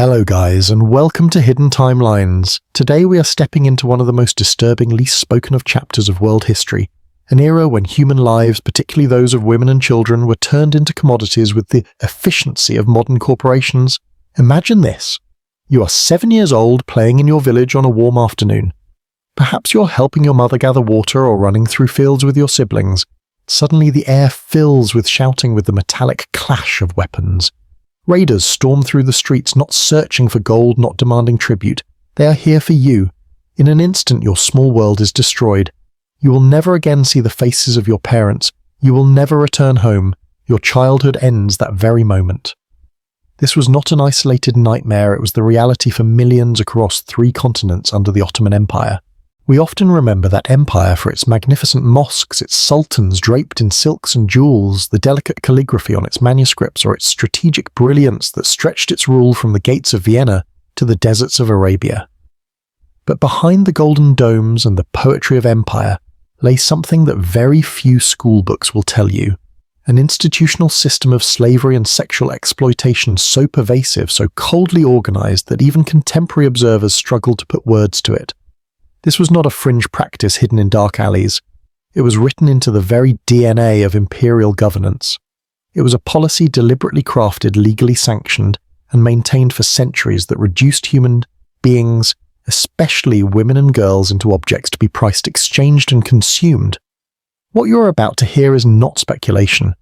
Hello guys, and welcome to Hidden Timelines. Today we are stepping into one of the most disturbing, least spoken of chapters of world history, an era when human lives, particularly those of women and children, were turned into commodities with the efficiency of modern corporations. Imagine this. You are 7 years old, playing in your village on a warm afternoon. Perhaps you're helping your mother gather water or running through fields with your siblings. Suddenly the air fills with shouting, with the metallic clash of weapons. Raiders storm through the streets, not searching for gold, not demanding tribute. They are here for you. In an instant your small world is destroyed. You will never again see the faces of your parents. You will never return home. Your childhood ends that very moment. This was not an isolated nightmare, it was the reality for millions across 3 continents under the Ottoman Empire. We often remember that empire for its magnificent mosques, its sultans draped in silks and jewels, the delicate calligraphy on its manuscripts, or its strategic brilliance that stretched its rule from the gates of Vienna to the deserts of Arabia. But behind the golden domes and the poetry of empire lay something that very few school books will tell you. An institutional system of slavery and sexual exploitation so pervasive, so coldly organized that even contemporary observers struggle to put words to it. This was not a fringe practice hidden in dark alleys. It was written into the very DNA of imperial governance. It was a policy deliberately crafted, legally sanctioned, and maintained for centuries that reduced human beings, especially women and girls, into objects to be priced, exchanged, and consumed. What you're about to hear is not speculation.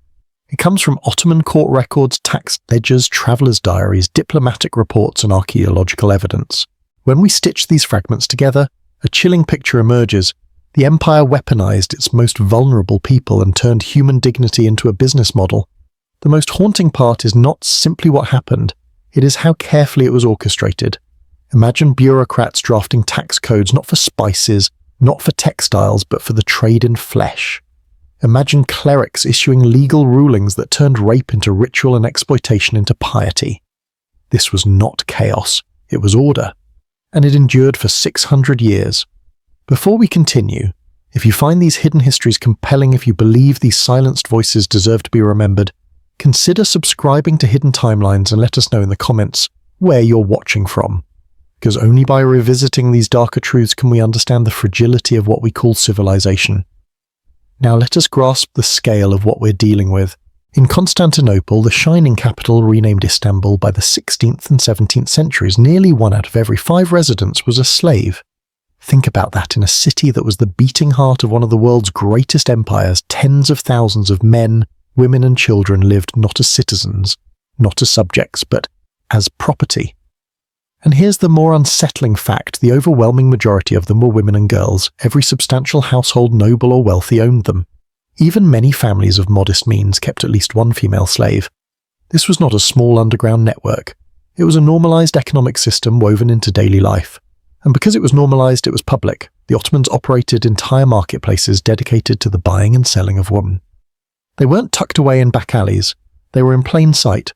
It comes from Ottoman court records, tax ledgers, travelers' diaries, diplomatic reports, and archaeological evidence. When we stitch these fragments together, a chilling picture emerges. The empire weaponized its most vulnerable people and turned human dignity into a business model. The most haunting part is not simply what happened, it is how carefully it was orchestrated. Imagine bureaucrats drafting tax codes not for spices, not for textiles, but for the trade in flesh. Imagine clerics issuing legal rulings that turned rape into ritual and exploitation into piety. This was not chaos, it was order. And it endured for 600 years. Before we continue, if you find these hidden histories compelling, if you believe these silenced voices deserve to be remembered, consider subscribing to Hidden Timelines and let us know in the comments where you're watching from. Because only by revisiting these darker truths can we understand the fragility of what we call civilization. Now let us grasp the scale of what we're dealing with. In Constantinople, the shining capital renamed Istanbul by the 16th and 17th centuries, nearly 1 out of every 5 residents was a slave. Think about that. In a city that was the beating heart of one of the world's greatest empires, tens of thousands of men, women and children lived not as citizens, not as subjects, but as property. And here's the more unsettling fact: the overwhelming majority of them were women and girls. Every substantial household, noble or wealthy, owned them. Even many families of modest means kept at least one female slave. This was not a small underground network. It was a normalized economic system woven into daily life. And because it was normalized, it was public. The Ottomans operated entire marketplaces dedicated to the buying and selling of women. They weren't tucked away in back alleys. They were in plain sight.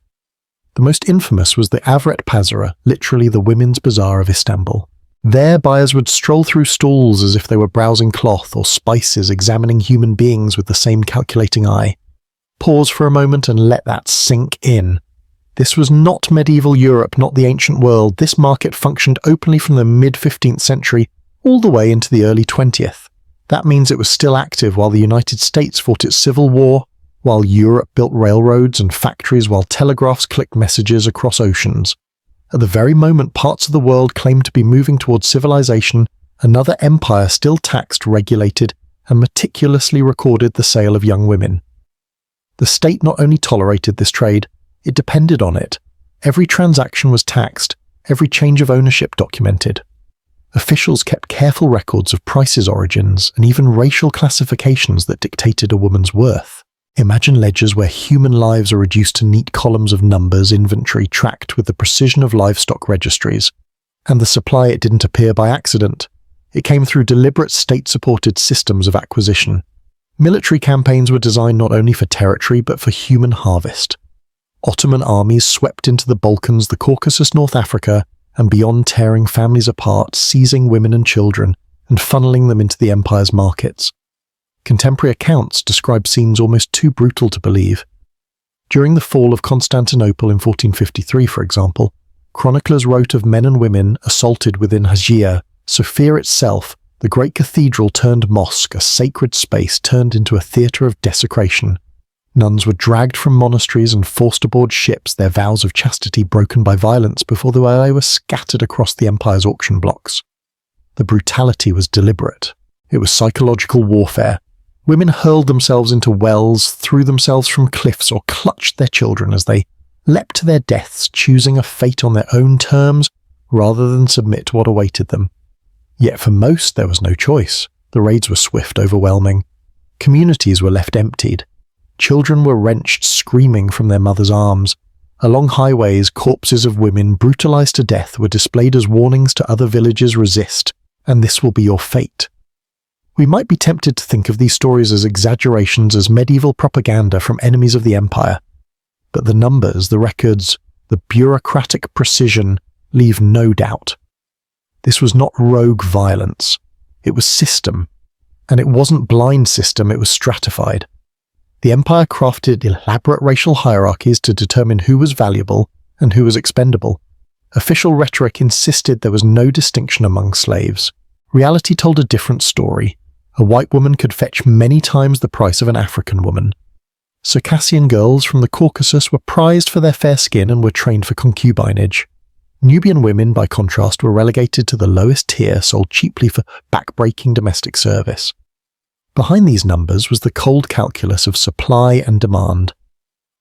The most infamous was the Avret Pazara, literally the women's bazaar of Istanbul. There, buyers would stroll through stalls as if they were browsing cloth or spices, examining human beings with the same calculating eye. Pause for a moment and let that sink in. This was not medieval Europe, not the ancient world. This market functioned openly from the mid-15th century all the way into the early 20th. That means it was still active while the United States fought its civil war, while Europe built railroads and factories, while telegraphs clicked messages across oceans. At the very moment parts of the world claimed to be moving towards civilization, another empire still taxed, regulated, and meticulously recorded the sale of young women. The state not only tolerated this trade, it depended on it. Every transaction was taxed, every change of ownership documented. Officials kept careful records of prices, origins, and even racial classifications that dictated a woman's worth. Imagine ledgers where human lives are reduced to neat columns of numbers, inventory tracked with the precision of livestock registries. And the supply, it didn't appear by accident. It came through deliberate state-supported systems of acquisition. Military campaigns were designed not only for territory but for human harvest. Ottoman armies swept into the Balkans, the Caucasus, North Africa, and beyond, tearing families apart, seizing women and children, and funneling them into the empire's markets. Contemporary accounts describe scenes almost too brutal to believe. During the fall of Constantinople in 1453, for example, Chroniclers wrote of men and women assaulted within Hajia, Sophia itself, the great cathedral turned mosque, a sacred space turned into a theatre of desecration. Nuns were dragged from monasteries and forced aboard ships, their vows of chastity broken by violence before they were scattered across the empire's auction blocks. The brutality was deliberate. It was psychological warfare. Women hurled themselves into wells, threw themselves from cliffs, or clutched their children as they leapt to their deaths, choosing a fate on their own terms rather than submit to what awaited them. Yet for most there was no choice. The raids were swift, overwhelming. Communities were left emptied. Children were wrenched screaming from their mothers' arms. Along highways, corpses of women brutalized to death were displayed as warnings to other villages: resist, and this will be your fate. We might be tempted to think of these stories as exaggerations, as medieval propaganda from enemies of the empire. But the numbers, the records, the bureaucratic precision leave no doubt. This was not rogue violence. It was system. And it wasn't blind system, it was stratified. The empire crafted elaborate racial hierarchies to determine who was valuable and who was expendable. Official rhetoric insisted there was no distinction among slaves. Reality told a different story. A white woman could fetch many times the price of an African woman. Circassian girls from the Caucasus were prized for their fair skin and were trained for concubinage. Nubian women, by contrast, were relegated to the lowest tier, sold cheaply for back-breaking domestic service. Behind these numbers was the cold calculus of supply and demand.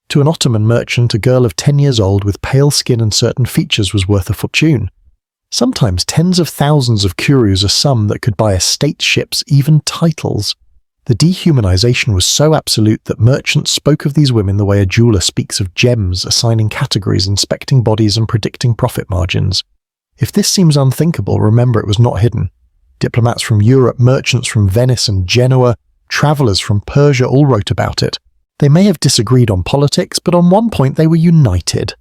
To an Ottoman merchant, a girl of 10 years old with pale skin and certain features was worth a fortune. Sometimes tens of thousands of kurus, a sum that could buy estate ships, even titles. The dehumanization was so absolute that merchants spoke of these women the way a jeweler speaks of gems, assigning categories, inspecting bodies, and predicting profit margins. If this seems unthinkable, remember it was not hidden. Diplomats from Europe, merchants from Venice and Genoa, travelers from Persia all wrote about it. They may have disagreed on politics, but on one point they were united.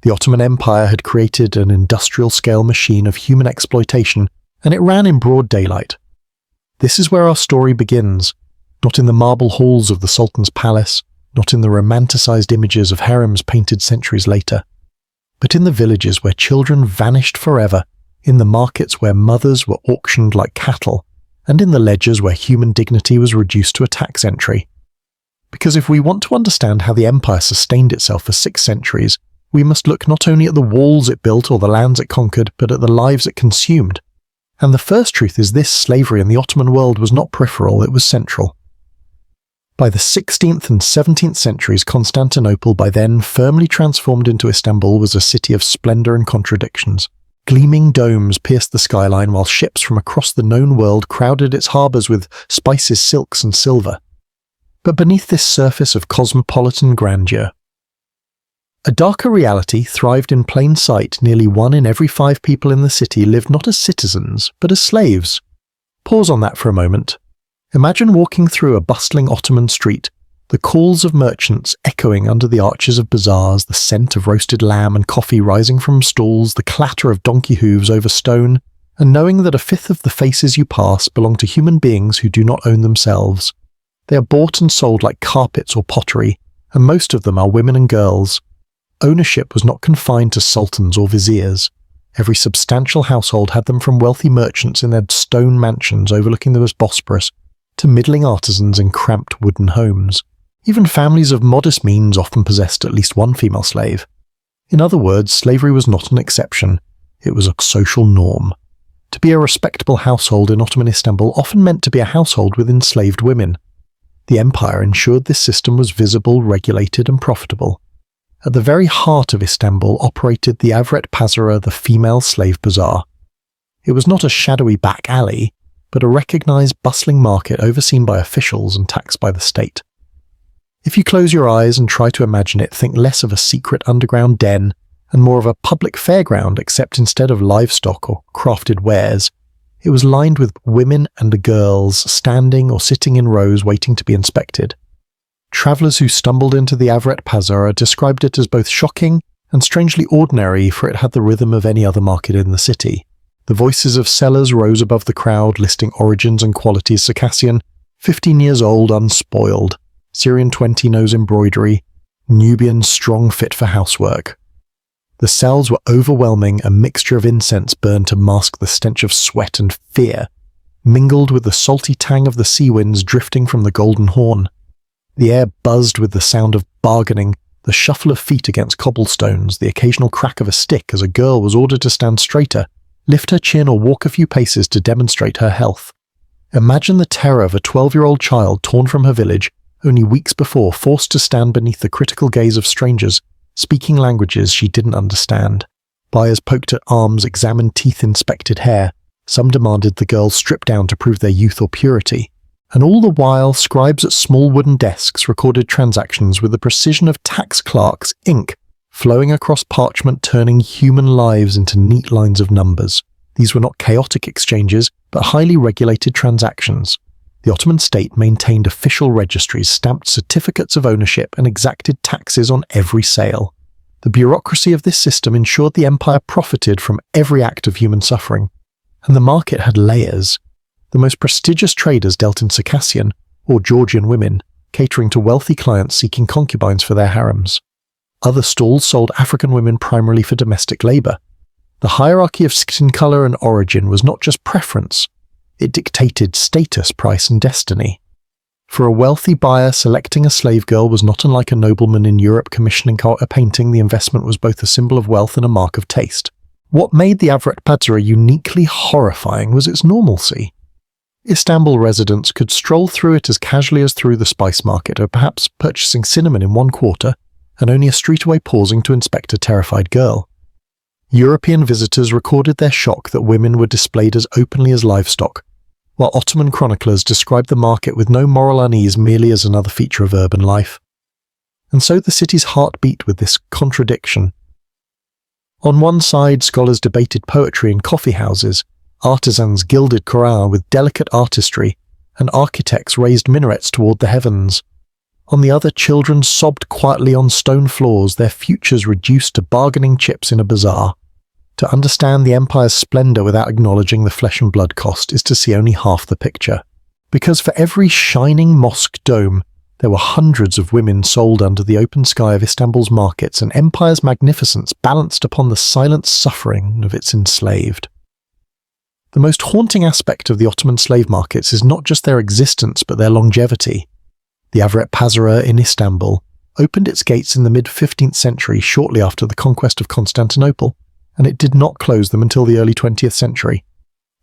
The Ottoman Empire had created an industrial-scale machine of human exploitation, and it ran in broad daylight. This is where our story begins, not in the marble halls of the Sultan's palace, not in the romanticized images of harems painted centuries later, but in the villages where children vanished forever, in the markets where mothers were auctioned like cattle, and in the ledgers where human dignity was reduced to a tax entry. Because if we want to understand how the empire sustained itself for 6 centuries, we must look not only at the walls it built or the lands it conquered, but at the lives it consumed. And the first truth is this: slavery in the Ottoman world was not peripheral, it was central. By the 16th and 17th centuries, Constantinople, by then firmly transformed into Istanbul, was a city of splendor and contradictions. Gleaming domes pierced the skyline, while ships from across the known world crowded its harbors with spices, silks, and silver. But beneath this surface of cosmopolitan grandeur, a darker reality thrived in plain sight. Nearly 1 in every 5 people in the city lived not as citizens, but as slaves. Pause on that for a moment. Imagine walking through a bustling Ottoman street, the calls of merchants echoing under the arches of bazaars, the scent of roasted lamb and coffee rising from stalls, the clatter of donkey hooves over stone, and knowing that 1/5 of the faces you pass belong to human beings who do not own themselves. They are bought and sold like carpets or pottery, and most of them are women and girls. Ownership was not confined to sultans or viziers. Every substantial household had them, from wealthy merchants in their stone mansions overlooking the Bosporus to middling artisans in cramped wooden homes. Even families of modest means often possessed at least one female slave. In other words, slavery was not an exception, it was a social norm. To be a respectable household in Ottoman Istanbul often meant to be a household with enslaved women. The empire ensured this system was visible, regulated, and profitable. At the very heart of Istanbul operated the Avret Pazara, the female slave bazaar. It was not a shadowy back alley, but a recognized bustling market overseen by officials and taxed by the state. If you close your eyes and try to imagine it, think less of a secret underground den and more of a public fairground, except instead of livestock or crafted wares, it was lined with women and girls standing or sitting in rows waiting to be inspected. Travellers who stumbled into the Avret Pazara described it as both shocking and strangely ordinary, for it had the rhythm of any other market in the city. The voices of sellers rose above the crowd, listing origins and qualities: Circassian, 15 years old, unspoiled; Syrian 20, knows embroidery; Nubian, strong, fit for housework. The cells were overwhelming, a mixture of incense burned to mask the stench of sweat and fear, mingled with the salty tang of the sea winds drifting from the Golden Horn. The air buzzed with the sound of bargaining, the shuffle of feet against cobblestones, the occasional crack of a stick as a girl was ordered to stand straighter, lift her chin or walk a few paces to demonstrate her health. Imagine the terror of a 12-year-old child torn from her village, only weeks before forced to stand beneath the critical gaze of strangers, speaking languages she didn't understand. Buyers poked at arms, examined teeth, inspected hair. Some demanded the girls strip down to prove their youth or purity. And all the while, scribes at small wooden desks recorded transactions with the precision of tax clerks' ink flowing across parchment, turning human lives into neat lines of numbers. These were not chaotic exchanges, but highly regulated transactions. The Ottoman state maintained official registries, stamped certificates of ownership, and exacted taxes on every sale. The bureaucracy of this system ensured the empire profited from every act of human suffering. And the market had layers. The most prestigious traders dealt in Circassian, or Georgian women, catering to wealthy clients seeking concubines for their harems. Other stalls sold African women primarily for domestic labor. The hierarchy of skin color and origin was not just preference. It dictated status, price, and destiny. For a wealthy buyer, selecting a slave girl was not unlike a nobleman in Europe commissioning a painting. The investment was both a symbol of wealth and a mark of taste. What made the Avret Pazara uniquely horrifying was its normalcy. Istanbul residents could stroll through it as casually as through the spice market, or perhaps purchasing cinnamon in one quarter, and only a street away pausing to inspect a terrified girl. European visitors recorded their shock that women were displayed as openly as livestock, while Ottoman chroniclers described the market with no moral unease, merely as another feature of urban life. And so the city's heart beat with this contradiction. On one side, scholars debated poetry in coffee houses, artisans gilded Quran with delicate artistry, and architects raised minarets toward the heavens. On the other, children sobbed quietly on stone floors, their futures reduced to bargaining chips in a bazaar. To understand the empire's splendor without acknowledging the flesh and blood cost is to see only half the picture. Because for every shining mosque dome, there were hundreds of women sold under the open sky of Istanbul's markets, and empire's magnificence balanced upon the silent suffering of its enslaved. The most haunting aspect of the Ottoman slave markets is not just their existence but their longevity. The Avret Pazara in Istanbul opened its gates in the mid-15th century, shortly after the conquest of Constantinople, and it did not close them until the early 20th century.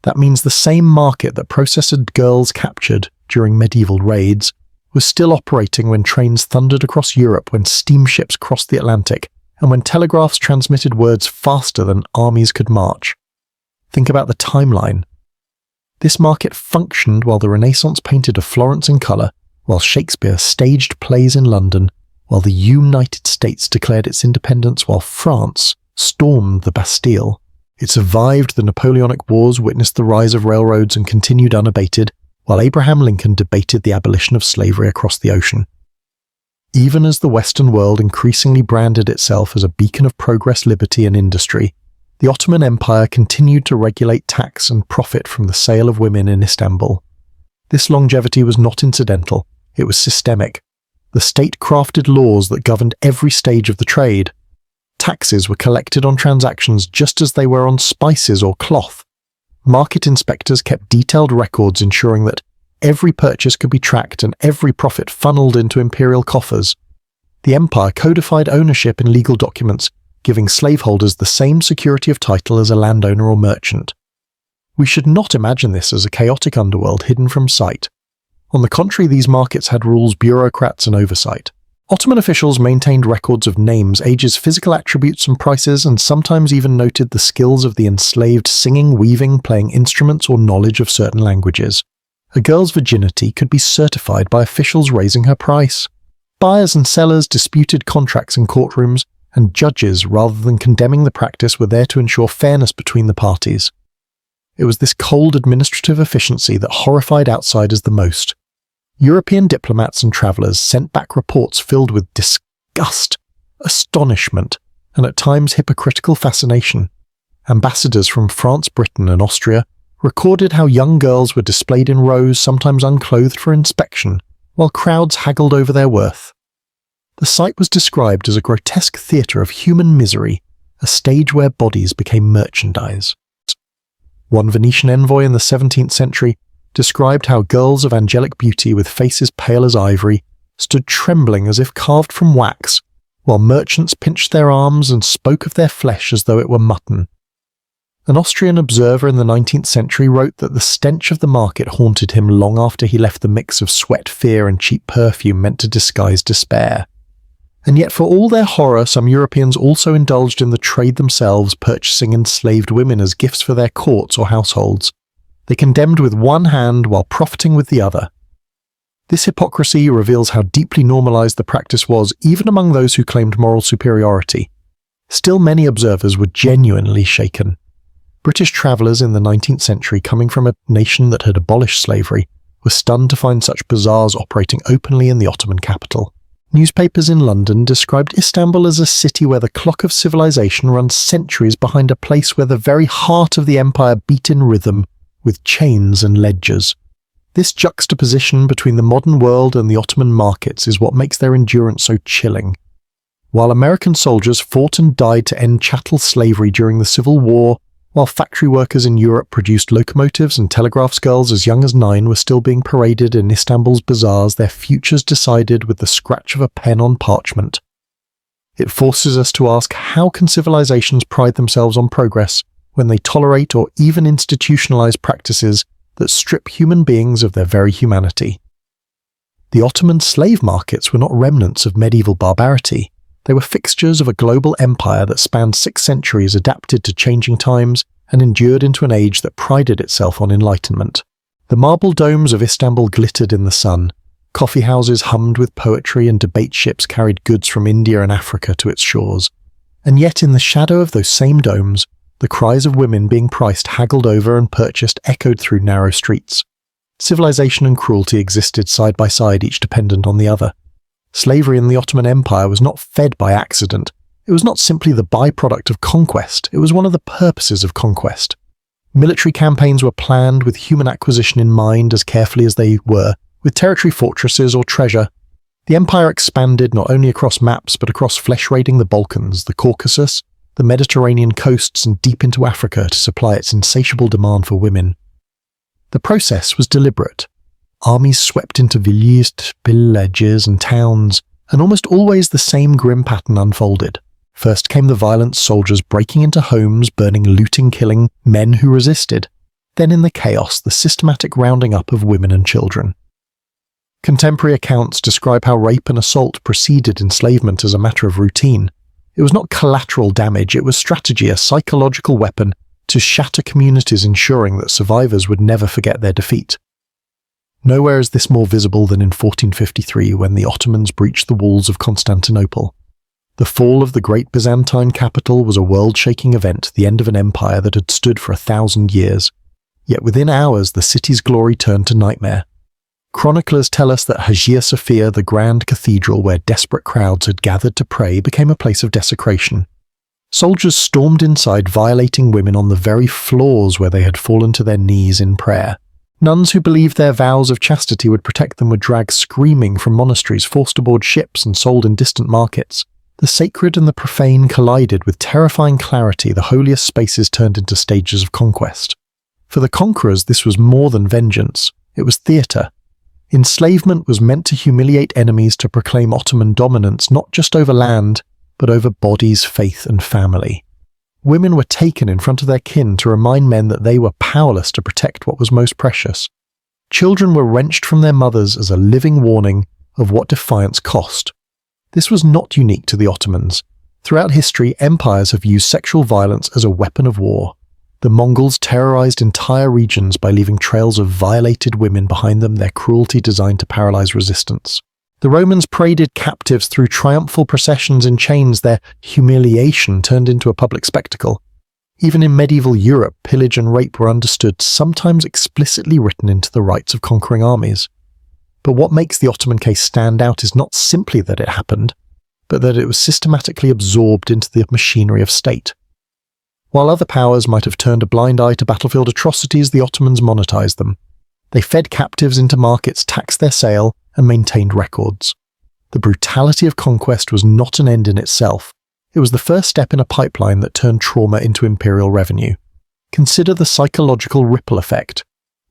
That means the same market that processed girls captured during medieval raids was still operating when trains thundered across Europe, when steamships crossed the Atlantic, and when telegraphs transmitted words faster than armies could march. Think about the timeline. This market functioned while the Renaissance painted a Florence in colour, while Shakespeare staged plays in London, while the United States declared its independence, while France stormed the Bastille. It survived the Napoleonic Wars, witnessed the rise of railroads, and continued unabated, while Abraham Lincoln debated the abolition of slavery across the ocean. Even as the Western world increasingly branded itself as a beacon of progress, liberty, and industry, the Ottoman Empire continued to regulate tax and profit from the sale of women in Istanbul. This longevity was not incidental, it was systemic. The state crafted laws that governed every stage of the trade. Taxes were collected on transactions just as they were on spices or cloth. Market inspectors kept detailed records ensuring that every purchase could be tracked and every profit funneled into imperial coffers. The empire codified ownership in legal documents, giving slaveholders the same security of title as a landowner or merchant. We should not imagine this as a chaotic underworld hidden from sight. On the contrary, these markets had rules, bureaucrats, and oversight. Ottoman officials maintained records of names, ages, physical attributes, and prices, and sometimes even noted the skills of the enslaved singing, weaving, playing instruments, or knowledge of certain languages. A girl's virginity could be certified by officials raising her price. Buyers and sellers disputed contracts in courtrooms, and judges, rather than condemning the practice, were there to ensure fairness between the parties. It was this cold administrative efficiency that horrified outsiders the most. European diplomats and travellers sent back reports filled with disgust, astonishment, and at times hypocritical fascination. Ambassadors from France, Britain, and Austria recorded how young girls were displayed in rows, sometimes unclothed for inspection, while crowds haggled over their worth. The sight was described as a grotesque theatre of human misery, a stage where bodies became merchandise. One Venetian envoy in the 17th century described how girls of angelic beauty with faces pale as ivory stood trembling as if carved from wax, while merchants pinched their arms and spoke of their flesh as though it were mutton. An Austrian observer in the 19th century wrote that the stench of the market haunted him long after he left the mix of sweat, fear, and cheap perfume meant to disguise despair. And yet for all their horror, some Europeans also indulged in the trade themselves, purchasing enslaved women as gifts for their courts or households. They condemned with one hand while profiting with the other. This hypocrisy reveals how deeply normalized the practice was even among those who claimed moral superiority. Still, many observers were genuinely shaken. British travellers in the 19th century, coming from a nation that had abolished slavery, were stunned to find such bazaars operating openly in the Ottoman capital. Newspapers in London described Istanbul as a city where the clock of civilization runs centuries behind a place where the very heart of the empire beat in rhythm with chains and ledgers. This juxtaposition between the modern world and the Ottoman markets is what makes their endurance so chilling. While American soldiers fought and died to end chattel slavery during the Civil War, while factory workers in Europe produced locomotives and telegraph girls as young as 9 were still being paraded in Istanbul's bazaars, their futures decided with the scratch of a pen on parchment. It forces us to ask, how can civilizations pride themselves on progress when they tolerate or even institutionalize practices that strip human beings of their very humanity? The Ottoman slave markets were not remnants of medieval barbarity. They were fixtures of a global empire that spanned 6 centuries, adapted to changing times, and endured into an age that prided itself on enlightenment. The marble domes of Istanbul glittered in the sun. Coffee houses hummed with poetry, and debate ships carried goods from India and Africa to its shores. And yet in the shadow of those same domes, the cries of women being priced, haggled over, and purchased echoed through narrow streets. Civilization and cruelty existed side by side, each dependent on the other. Slavery in the Ottoman Empire was not fed by accident. It was not simply the byproduct of conquest, it was one of the purposes of conquest. Military campaigns were planned with human acquisition in mind as carefully as they were with territory fortresses or treasure. The empire expanded not only across maps but across flesh-raiding the Balkans, the Caucasus, the Mediterranean coasts, and deep into Africa to supply its insatiable demand for women. The process was deliberate. Armies swept into villages and towns, and almost always the same grim pattern unfolded. First came the violent soldiers breaking into homes, burning, looting, killing men who resisted. Then in the chaos, the systematic rounding up of women and children. Contemporary accounts describe how rape and assault preceded enslavement as a matter of routine. It was not collateral damage, it was strategy, a psychological weapon to shatter communities, ensuring that survivors would never forget their defeat. Nowhere is this more visible than in 1453, when the Ottomans breached the walls of Constantinople. The fall of the great Byzantine capital was a world-shaking event, the end of an empire that had stood for 1,000 years. Yet within hours, the city's glory turned to nightmare. Chroniclers tell us that Hagia Sophia, the grand cathedral where desperate crowds had gathered to pray, became a place of desecration. Soldiers stormed inside, violating women on the very floors where they had fallen to their knees in prayer. Nuns who believed their vows of chastity would protect them were dragged screaming from monasteries, forced aboard ships, and sold in distant markets. The sacred and the profane collided with terrifying clarity. The holiest spaces turned into stages of conquest. For the conquerors, this was more than vengeance. It was theatre. Enslavement was meant to humiliate enemies, to proclaim Ottoman dominance not just over land, but over bodies, faith, and family. Women were taken in front of their kin to remind men that they were powerless to protect what was most precious. Children were wrenched from their mothers as a living warning of what defiance cost. This was not unique to the Ottomans. Throughout history, empires have used sexual violence as a weapon of war. The Mongols terrorized entire regions by leaving trails of violated women behind them, their cruelty designed to paralyze resistance. The Romans paraded captives through triumphal processions in chains, their humiliation turned into a public spectacle. Even in medieval Europe, pillage and rape were understood, sometimes explicitly written into the rights of conquering armies. But what makes the Ottoman case stand out is not simply that it happened, but that it was systematically absorbed into the machinery of state. While other powers might have turned a blind eye to battlefield atrocities, the Ottomans monetized them. They fed captives into markets, taxed their sale, and maintained records. The brutality of conquest was not an end in itself. It was the first step in a pipeline that turned trauma into imperial revenue. Consider the psychological ripple effect.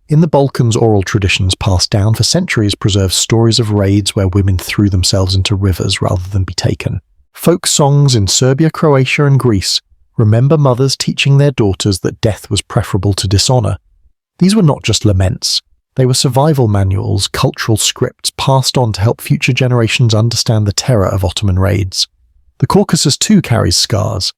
In the Balkans, oral traditions passed down for centuries preserve stories of raids where women threw themselves into rivers rather than be taken. Folk songs in Serbia, Croatia, and Greece remember mothers teaching their daughters that death was preferable to dishonor. These were not just laments. They were survival manuals, cultural scripts passed on to help future generations understand the terror of Ottoman raids. The Caucasus too carries scars.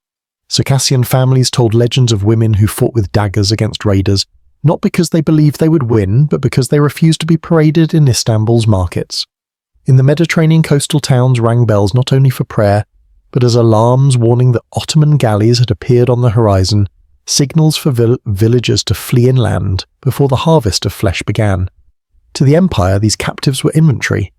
Circassian families told legends of women who fought with daggers against raiders, not because they believed they would win, but because they refused to be paraded in Istanbul's markets. In the Mediterranean coastal towns rang bells not only for prayer, but as alarms warning that Ottoman galleys had appeared on the horizon, signals for villagers to flee inland before the harvest of flesh began. To the empire, these captives were inventory.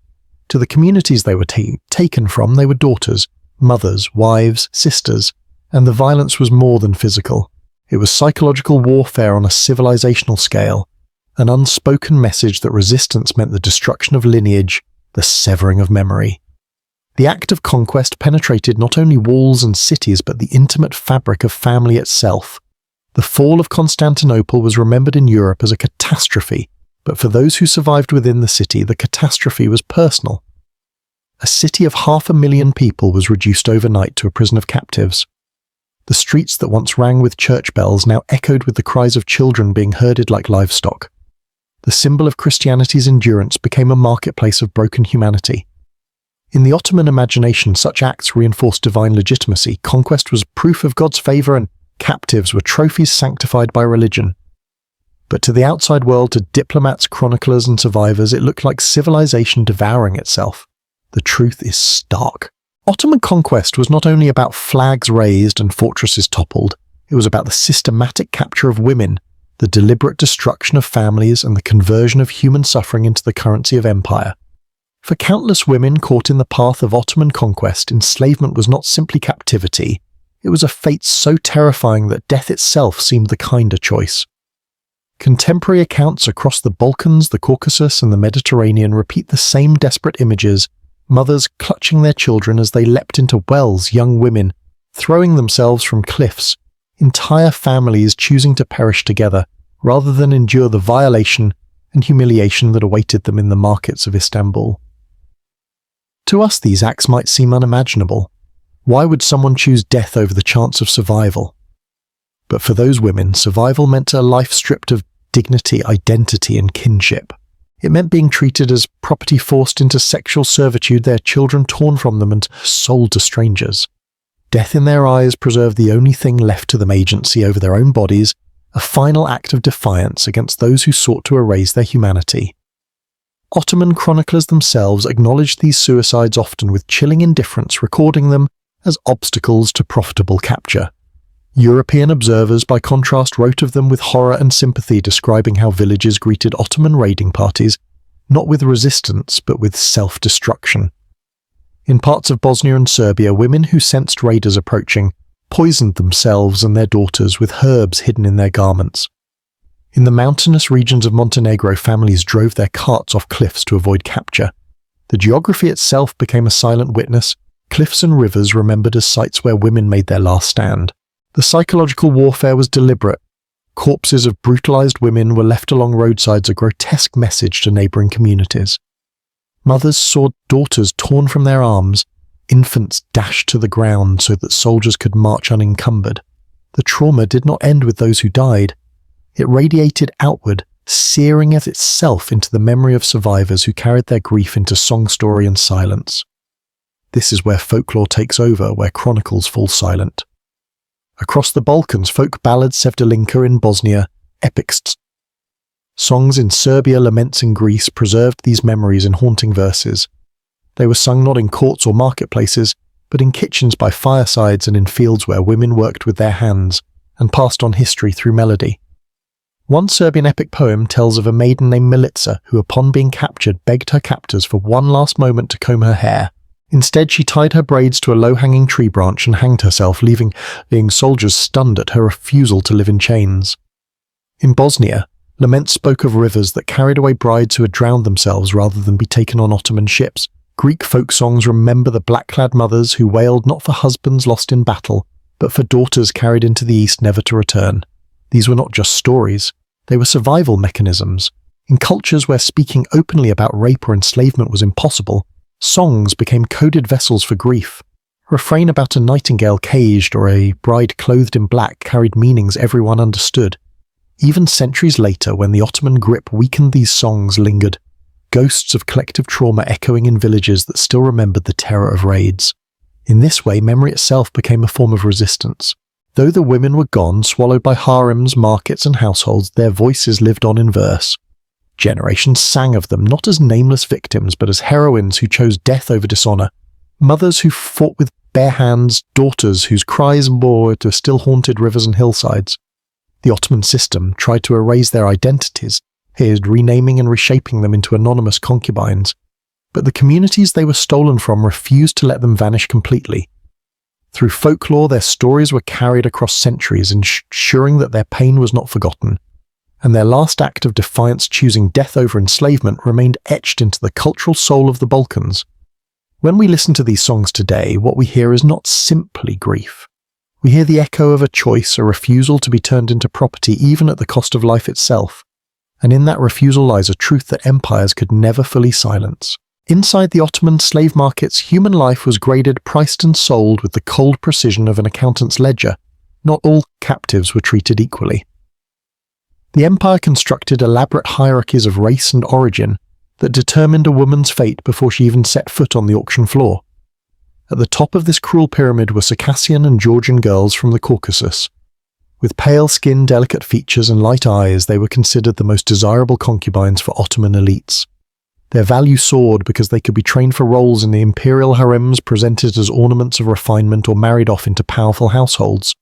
To the communities they were taken from, they were daughters, mothers, wives, sisters, and the violence was more than physical. It was psychological warfare on a civilizational scale, an unspoken message that resistance meant the destruction of lineage, the severing of memory. The act of conquest penetrated not only walls and cities but the intimate fabric of family itself. The fall of Constantinople was remembered in Europe as a catastrophe, but for those who survived within the city, the catastrophe was personal. A city of 500,000 people was reduced overnight to a prison of captives. The streets that once rang with church bells now echoed with the cries of children being herded like livestock. The symbol of Christianity's endurance became a marketplace of broken humanity. In the Ottoman imagination, such acts reinforced divine legitimacy. Conquest was proof of God's favor, and captives were trophies sanctified by religion. But to the outside world, to diplomats, chroniclers, and survivors, it looked like civilization devouring itself. The truth is stark. Ottoman conquest was not only about flags raised and fortresses toppled, it was about the systematic capture of women, the deliberate destruction of families, and the conversion of human suffering into the currency of empire. For countless women caught in the path of Ottoman conquest, enslavement was not simply captivity, it was a fate so terrifying that death itself seemed the kinder choice. Contemporary accounts across the Balkans, the Caucasus, and the Mediterranean repeat the same desperate images: mothers clutching their children as they leapt into wells, young women throwing themselves from cliffs, entire families choosing to perish together rather than endure the violation and humiliation that awaited them in the markets of Istanbul. To us, these acts might seem unimaginable. Why would someone choose death over the chance of survival? But for those women, survival meant a life stripped of dignity, identity, and kinship. It meant being treated as property forced into sexual servitude, their children torn from them and sold to strangers. Death in their eyes preserved the only thing left to them: agency over their own bodies, a final act of defiance against those who sought to erase their humanity. Ottoman chroniclers themselves acknowledged these suicides often with chilling indifference, recording them as obstacles to profitable capture. European observers, by contrast, wrote of them with horror and sympathy, describing how villages greeted Ottoman raiding parties, not with resistance, but with self-destruction. In parts of Bosnia and Serbia, women who sensed raiders approaching poisoned themselves and their daughters with herbs hidden in their garments. In the mountainous regions of Montenegro, families drove their carts off cliffs to avoid capture. The geography itself became a silent witness, cliffs and rivers remembered as sites where women made their last stand. The psychological warfare was deliberate. Corpses of brutalized women were left along roadsides, a grotesque message to neighboring communities. Mothers saw daughters torn from their arms, infants dashed to the ground so that soldiers could march unencumbered. The trauma did not end with those who died. It radiated outward, searing as itself into the memory of survivors who carried their grief into song story and silence. This is where folklore takes over, where chronicles fall silent. Across the Balkans, folk ballads, Sevdalinka in Bosnia, epics, songs in Serbia, laments in Greece preserved these memories in haunting verses. They were sung not in courts or marketplaces, but in kitchens by firesides and in fields where women worked with their hands, and passed on history through melody. One Serbian epic poem tells of a maiden named Milica who, upon being captured, begged her captors for one last moment to comb her hair. Instead, she tied her braids to a low-hanging tree branch and hanged herself, leaving soldiers stunned at her refusal to live in chains. In Bosnia, laments spoke of rivers that carried away brides who had drowned themselves rather than be taken on Ottoman ships, Greek folk songs remember the black-clad mothers who wailed not for husbands lost in battle, but for daughters carried into the east never to return. These were not just stories, they were survival mechanisms. In cultures where speaking openly about rape or enslavement was impossible, songs became coded vessels for grief. A refrain about a nightingale caged or a bride clothed in black carried meanings everyone understood. Even centuries later, when the Ottoman grip weakened, these songs lingered, ghosts of collective trauma echoing in villages that still remembered the terror of raids. In this way, memory itself became a form of resistance. Though the women were gone, swallowed by harems, markets and households, their voices lived on in verse. Generations sang of them, not as nameless victims, but as heroines who chose death over dishonor, mothers who fought with bare hands, daughters whose cries bore to still haunted rivers and hillsides. The Ottoman system tried to erase their identities, renaming and reshaping them into anonymous concubines, but the communities they were stolen from refused to let them vanish completely. Through folklore, their stories were carried across centuries, ensuring that their pain was not forgotten, and their last act of defiance, choosing death over enslavement, remained etched into the cultural soul of the Balkans. When we listen to these songs today, what we hear is not simply grief. We hear the echo of a choice, a refusal to be turned into property even at the cost of life itself. And in that refusal lies a truth that empires could never fully silence. Inside the Ottoman slave markets, human life was graded, priced and sold with the cold precision of an accountant's ledger. Not all captives were treated equally. The empire constructed elaborate hierarchies of race and origin that determined a woman's fate before she even set foot on the auction floor. At the top of this cruel pyramid were Circassian and Georgian girls from the Caucasus. With pale skin, delicate features and light eyes, they were considered the most desirable concubines for Ottoman elites. Their value soared because they could be trained for roles in the imperial harems, presented as ornaments of refinement, or married off into powerful households.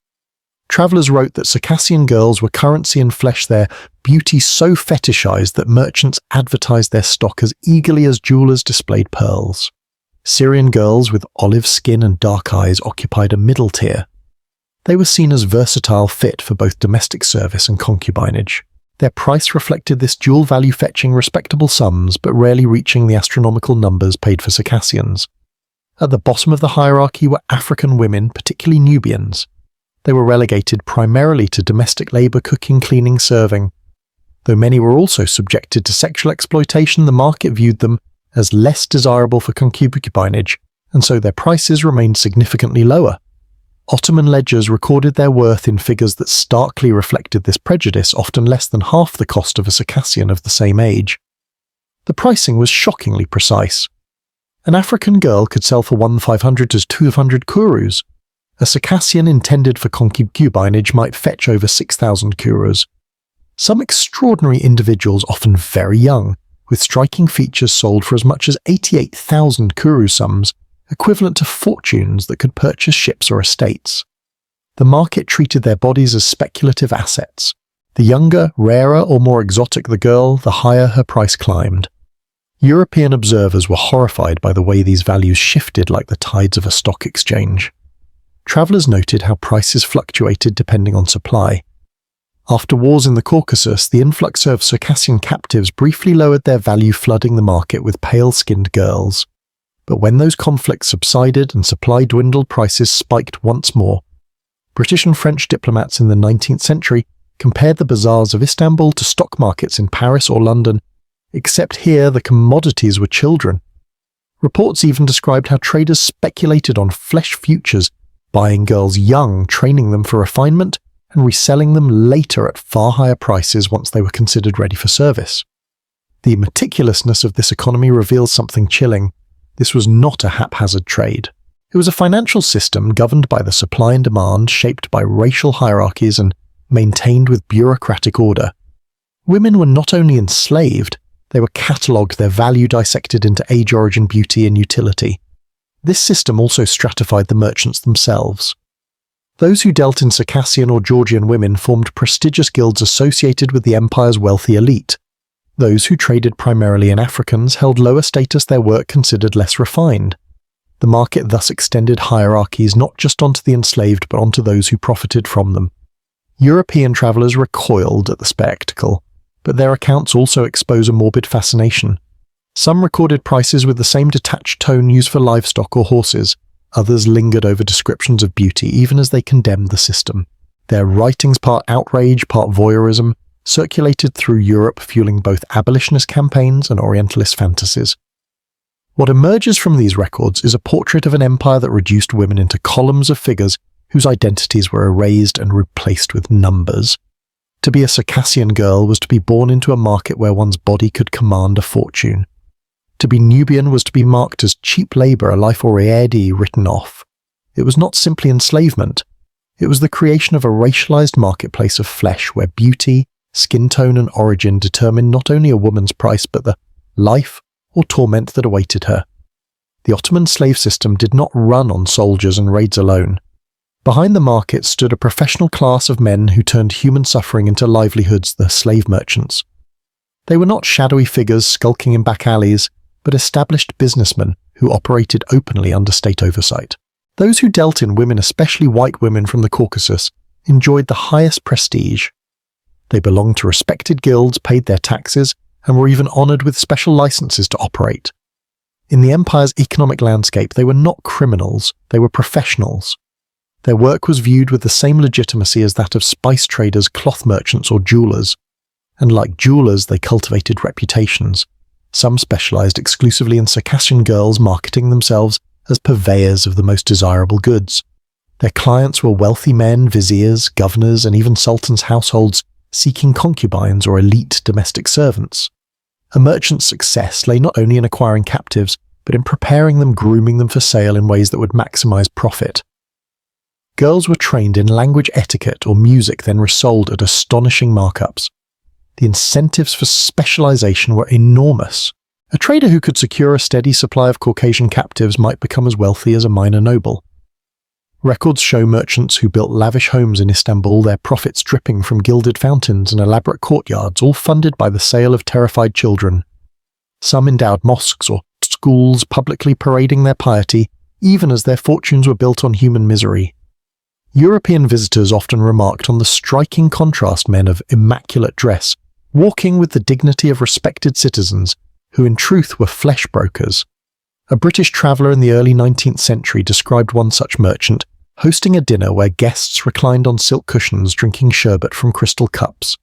Travelers wrote that Circassian girls were currency and flesh, their beauty so fetishized that merchants advertised their stock as eagerly as jewelers displayed pearls. Syrian girls with olive skin and dark eyes occupied a middle tier. They were seen as versatile, fit for both domestic service and concubinage. Their price reflected this dual value, fetching respectable sums but rarely reaching the astronomical numbers paid for Circassians. At the bottom of the hierarchy were African women, particularly Nubians. They were relegated primarily to domestic labor, cooking, cleaning, serving. Though many were also subjected to sexual exploitation, the market viewed them as less desirable for concubinage, and so their prices remained significantly lower. Ottoman ledgers recorded their worth in figures that starkly reflected this prejudice, often less than half the cost of a Circassian of the same age. The pricing was shockingly precise. An African girl could sell for 1,500 to 200 kurus. A Circassian intended for concubinage might fetch over 6,000 kurus. Some extraordinary individuals, often very young, with striking features, sold for as much as 88,000 kuru sums, equivalent to fortunes that could purchase ships or estates. The market treated their bodies as speculative assets. The younger, rarer or more exotic the girl, the higher her price climbed. European observers were horrified by the way these values shifted like the tides of a stock exchange. Travelers noted how prices fluctuated depending on supply. After wars in the Caucasus, the influx of Circassian captives briefly lowered their value, flooding the market with pale-skinned girls. But when those conflicts subsided and supply dwindled, prices spiked once more. British and French diplomats in the 19th century compared the bazaars of Istanbul to stock markets in Paris or London, except here the commodities were children. Reports even described how traders speculated on flesh futures, buying girls young, training them for refinement, and reselling them later at far higher prices once they were considered ready for service. The meticulousness of this economy reveals something chilling. This was not a haphazard trade. It was a financial system governed by the supply and demand, shaped by racial hierarchies and maintained with bureaucratic order. Women were not only enslaved, they were catalogued, their value dissected into age, origin, beauty, and utility. This system also stratified the merchants themselves. Those who dealt in Circassian or Georgian women formed prestigious guilds associated with the empire's wealthy elite. Those who traded primarily in Africans held lower status, their work considered less refined. The market thus extended hierarchies not just onto the enslaved but onto those who profited from them. European travelers recoiled at the spectacle, but their accounts also expose a morbid fascination. Some recorded prices with the same detached tone used for livestock or horses. Others lingered over descriptions of beauty even as they condemned the system. Their writings, part outrage, part voyeurism, circulated through Europe, fueling both abolitionist campaigns and Orientalist fantasies. What emerges from these records is a portrait of an empire that reduced women into columns of figures whose identities were erased and replaced with numbers. To be a Circassian girl was to be born into a market where one's body could command a fortune. To be Nubian was to be marked as cheap labour, a life already written off. It was not simply enslavement. It was the creation of a racialized marketplace of flesh where beauty, skin tone and origin determined not only a woman's price but the life or torment that awaited her. The Ottoman slave system did not run on soldiers and raids alone. Behind the market stood a professional class of men who turned human suffering into livelihoods, the slave merchants. They were not shadowy figures skulking in back alleys, but established businessmen who operated openly under state oversight. Those who dealt in women, especially white women from the Caucasus, enjoyed the highest prestige. They belonged to respected guilds, paid their taxes, and were even honoured with special licenses to operate. In the empire's economic landscape, they were not criminals, they were professionals. Their work was viewed with the same legitimacy as that of spice traders, cloth merchants, or jewellers. And like jewellers, they cultivated reputations. Some specialised exclusively in Circassian girls, marketing themselves as purveyors of the most desirable goods. Their clients were wealthy men, viziers, governors, and even sultans' households seeking concubines or elite domestic servants. A merchant's success lay not only in acquiring captives, but in preparing them, grooming them for sale in ways that would maximise profit. Girls were trained in language etiquette or music, then resold at astonishing markups. The incentives for specialisation were enormous. A trader who could secure a steady supply of Caucasian captives might become as wealthy as a minor noble. Records show merchants who built lavish homes in Istanbul, their profits dripping from gilded fountains and elaborate courtyards, all funded by the sale of terrified children. Some endowed mosques or schools, publicly parading their piety, even as their fortunes were built on human misery. European visitors often remarked on the striking contrast men of immaculate dress, walking with the dignity of respected citizens, who in truth were flesh brokers. A British traveller in the early 19th century described one such merchant hosting a dinner where guests reclined on silk cushions drinking sherbet from crystal cups.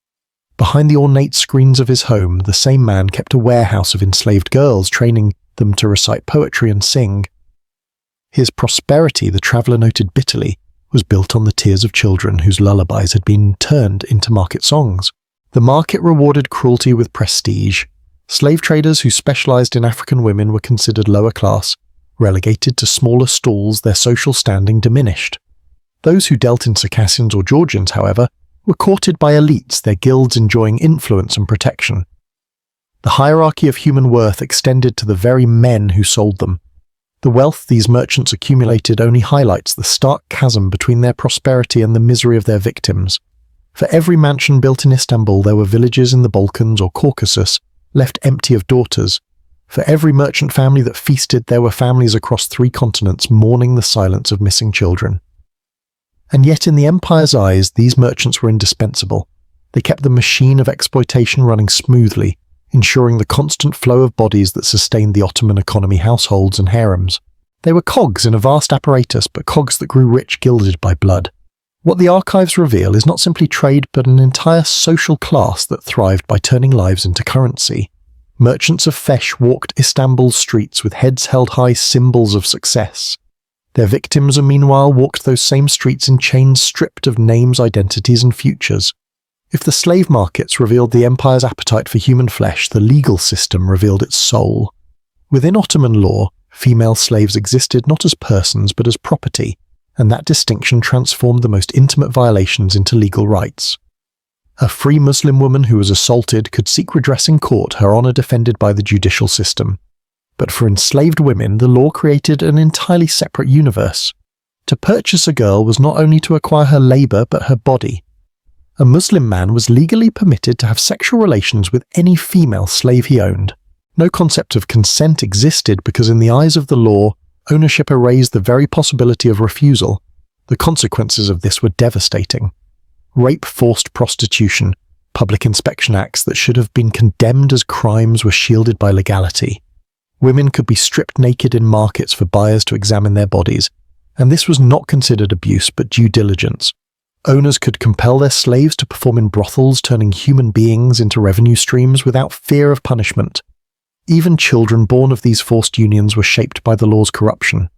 Behind the ornate screens of his home, the same man kept a warehouse of enslaved girls, training them to recite poetry and sing. His prosperity, the traveller noted bitterly, was built on the tears of children whose lullabies had been turned into market songs. The market rewarded cruelty with prestige. Slave traders who specialized in African women were considered lower class. Relegated to smaller stalls, their social standing diminished. Those who dealt in Circassians or Georgians, however, were courted by elites, their guilds enjoying influence and protection. The hierarchy of human worth extended to the very men who sold them. The wealth these merchants accumulated only highlights the stark chasm between their prosperity and the misery of their victims. For every mansion built in Istanbul, there were villages in the Balkans or Caucasus left empty of daughters. For every merchant family that feasted, there were families across 3 continents mourning the silence of missing children. And yet in the empire's eyes, these merchants were indispensable. They kept the machine of exploitation running smoothly, ensuring the constant flow of bodies that sustained the Ottoman economy, households and harems. They were cogs in a vast apparatus, but cogs that grew rich, gilded by blood. What the archives reveal is not simply trade, but an entire social class that thrived by turning lives into currency. Merchants of Fesh walked Istanbul's streets with heads held high, symbols of success. Their victims, meanwhile, walked those same streets in chains stripped of names, identities and futures. If the slave markets revealed the empire's appetite for human flesh, the legal system revealed its soul. Within Ottoman law, female slaves existed not as persons but as property, and that distinction transformed the most intimate violations into legal rights. A free Muslim woman who was assaulted could seek redress in court, her honour defended by the judicial system. But for enslaved women, the law created an entirely separate universe. To purchase a girl was not only to acquire her labour but her body. A Muslim man was legally permitted to have sexual relations with any female slave he owned. No concept of consent existed because in the eyes of the law, ownership erased the very possibility of refusal. The consequences of this were devastating. Rape, forced prostitution, Public Inspection Acts that should have been condemned as crimes were shielded by legality. Women could be stripped naked in markets for buyers to examine their bodies, and this was not considered abuse but due diligence. Owners could compel their slaves to perform in brothels, turning human beings into revenue streams without fear of punishment. Even children born of these forced unions were shaped by the law's corruption.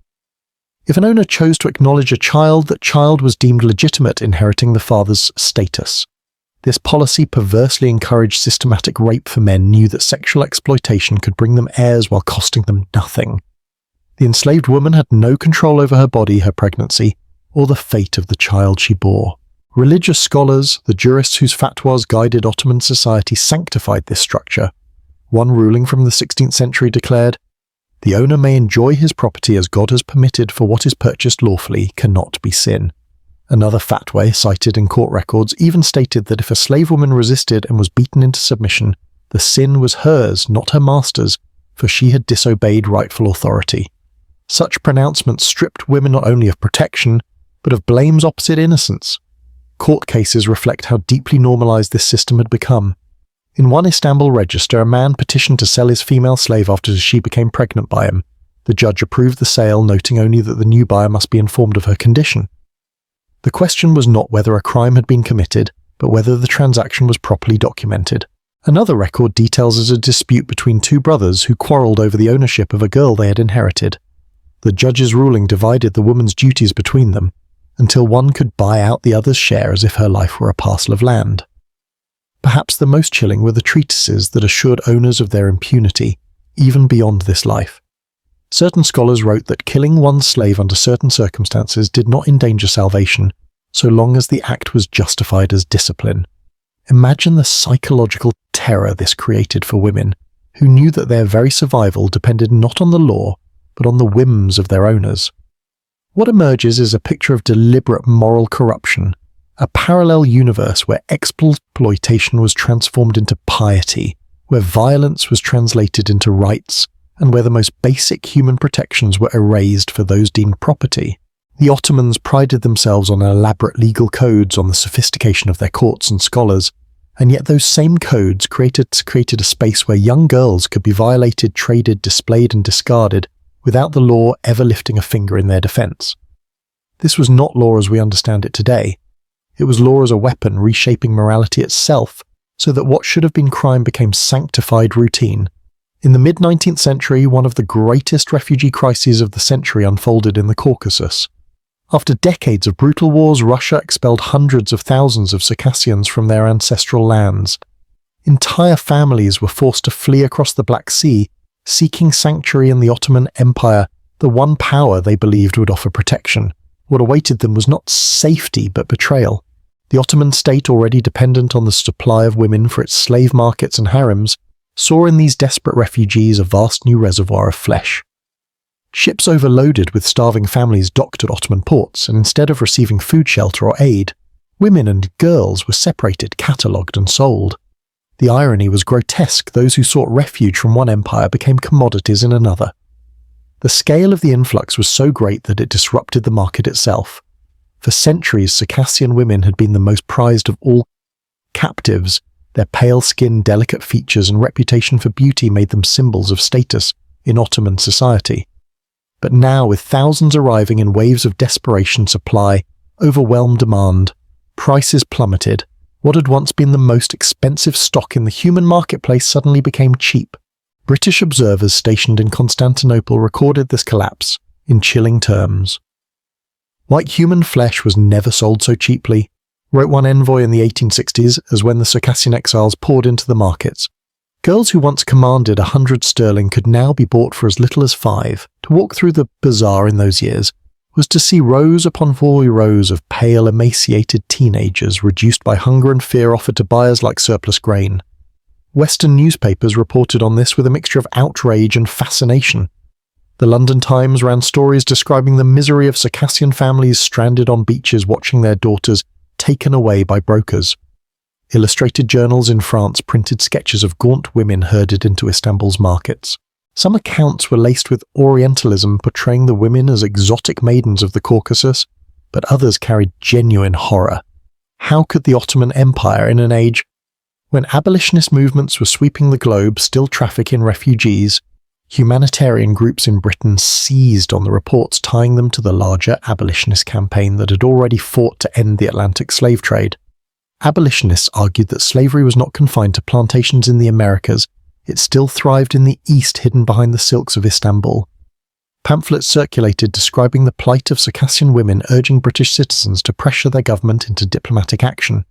If an owner chose to acknowledge a child, that child was deemed legitimate, inheriting the father's status. This policy perversely encouraged systematic rape, for men knew that sexual exploitation could bring them heirs while costing them nothing. The enslaved woman had no control over her body, her pregnancy, or the fate of the child she bore. Religious scholars, the jurists whose fatwas guided Ottoman society, sanctified this structure. One ruling from the 16th century declared, "The owner may enjoy his property as God has permitted, for what is purchased lawfully cannot be sin." Another fatwa, cited in court records, even stated that if a slave woman resisted and was beaten into submission, the sin was hers, not her master's, for she had disobeyed rightful authority. Such pronouncements stripped women not only of protection, but of blame's opposite, innocence. Court cases reflect how deeply normalized this system had become. In one Istanbul register, a man petitioned to sell his female slave after she became pregnant by him. The judge approved the sale, noting only that the new buyer must be informed of her condition. The question was not whether a crime had been committed, but whether the transaction was properly documented. Another record details a dispute between two brothers who quarreled over the ownership of a girl they had inherited. The judge's ruling divided the woman's duties between them, until one could buy out the other's share as if her life were a parcel of land. Perhaps the most chilling were the treatises that assured owners of their impunity, even beyond this life. Certain scholars wrote that killing one's slave under certain circumstances did not endanger salvation, so long as the act was justified as discipline. Imagine the psychological terror this created for women, who knew that their very survival depended not on the law, but on the whims of their owners. What emerges is a picture of deliberate moral corruption, a parallel universe where exploitation was transformed into piety, where violence was translated into rights, and where the most basic human protections were erased for those deemed property. The Ottomans prided themselves on elaborate legal codes, on the sophistication of their courts and scholars, and yet those same codes created a space where young girls could be violated, traded, displayed and discarded without the law ever lifting a finger in their defense. This was not law as we understand it today. It was law as a weapon, reshaping morality itself, so that what should have been crime became sanctified routine. In the mid-19th century, one of the greatest refugee crises of the century unfolded in the Caucasus. After decades of brutal wars, Russia expelled hundreds of thousands of Circassians from their ancestral lands. Entire families were forced to flee across the Black Sea, seeking sanctuary in the Ottoman Empire, the one power they believed would offer protection. What awaited them was not safety, but betrayal. The Ottoman state, already dependent on the supply of women for its slave markets and harems, saw in these desperate refugees a vast new reservoir of flesh. Ships overloaded with starving families docked at Ottoman ports, and instead of receiving food, shelter or aid, women and girls were separated, catalogued and sold. The irony was grotesque. Those who sought refuge from one empire became commodities in another. The scale of the influx was so great that it disrupted the market itself. For centuries, Circassian women had been the most prized of all captives. Their pale skin, delicate features and reputation for beauty made them symbols of status in Ottoman society. But now, with thousands arriving in waves of desperation, supply overwhelmed demand, prices plummeted. What had once been the most expensive stock in the human marketplace suddenly became cheap. British observers stationed in Constantinople recorded this collapse in chilling terms. "Like human flesh was never sold so cheaply," wrote one envoy in the 1860s, as when the Circassian exiles poured into the markets. Girls who once commanded 100 sterling could now be bought for as little as 5. To walk through the bazaar in those years was to see rows upon rows of pale, emaciated teenagers reduced by hunger and fear offered to buyers like surplus grain. Western newspapers reported on this with a mixture of outrage and fascination. The London Times ran stories describing the misery of Circassian families stranded on beaches watching their daughters taken away by brokers. Illustrated journals in France printed sketches of gaunt women herded into Istanbul's markets. Some accounts were laced with Orientalism, portraying the women as exotic maidens of the Caucasus, but others carried genuine horror. How could the Ottoman Empire, in an age When abolitionist movements were sweeping the globe, still trafficking refugees, humanitarian groups in Britain seized on the reports tying them to the larger abolitionist campaign that had already fought to end the Atlantic slave trade. Abolitionists argued that slavery was not confined to plantations in the Americas, it still thrived in the East hidden behind the silks of Istanbul. Pamphlets circulated describing the plight of Circassian women, urging British citizens to pressure their government into diplomatic action.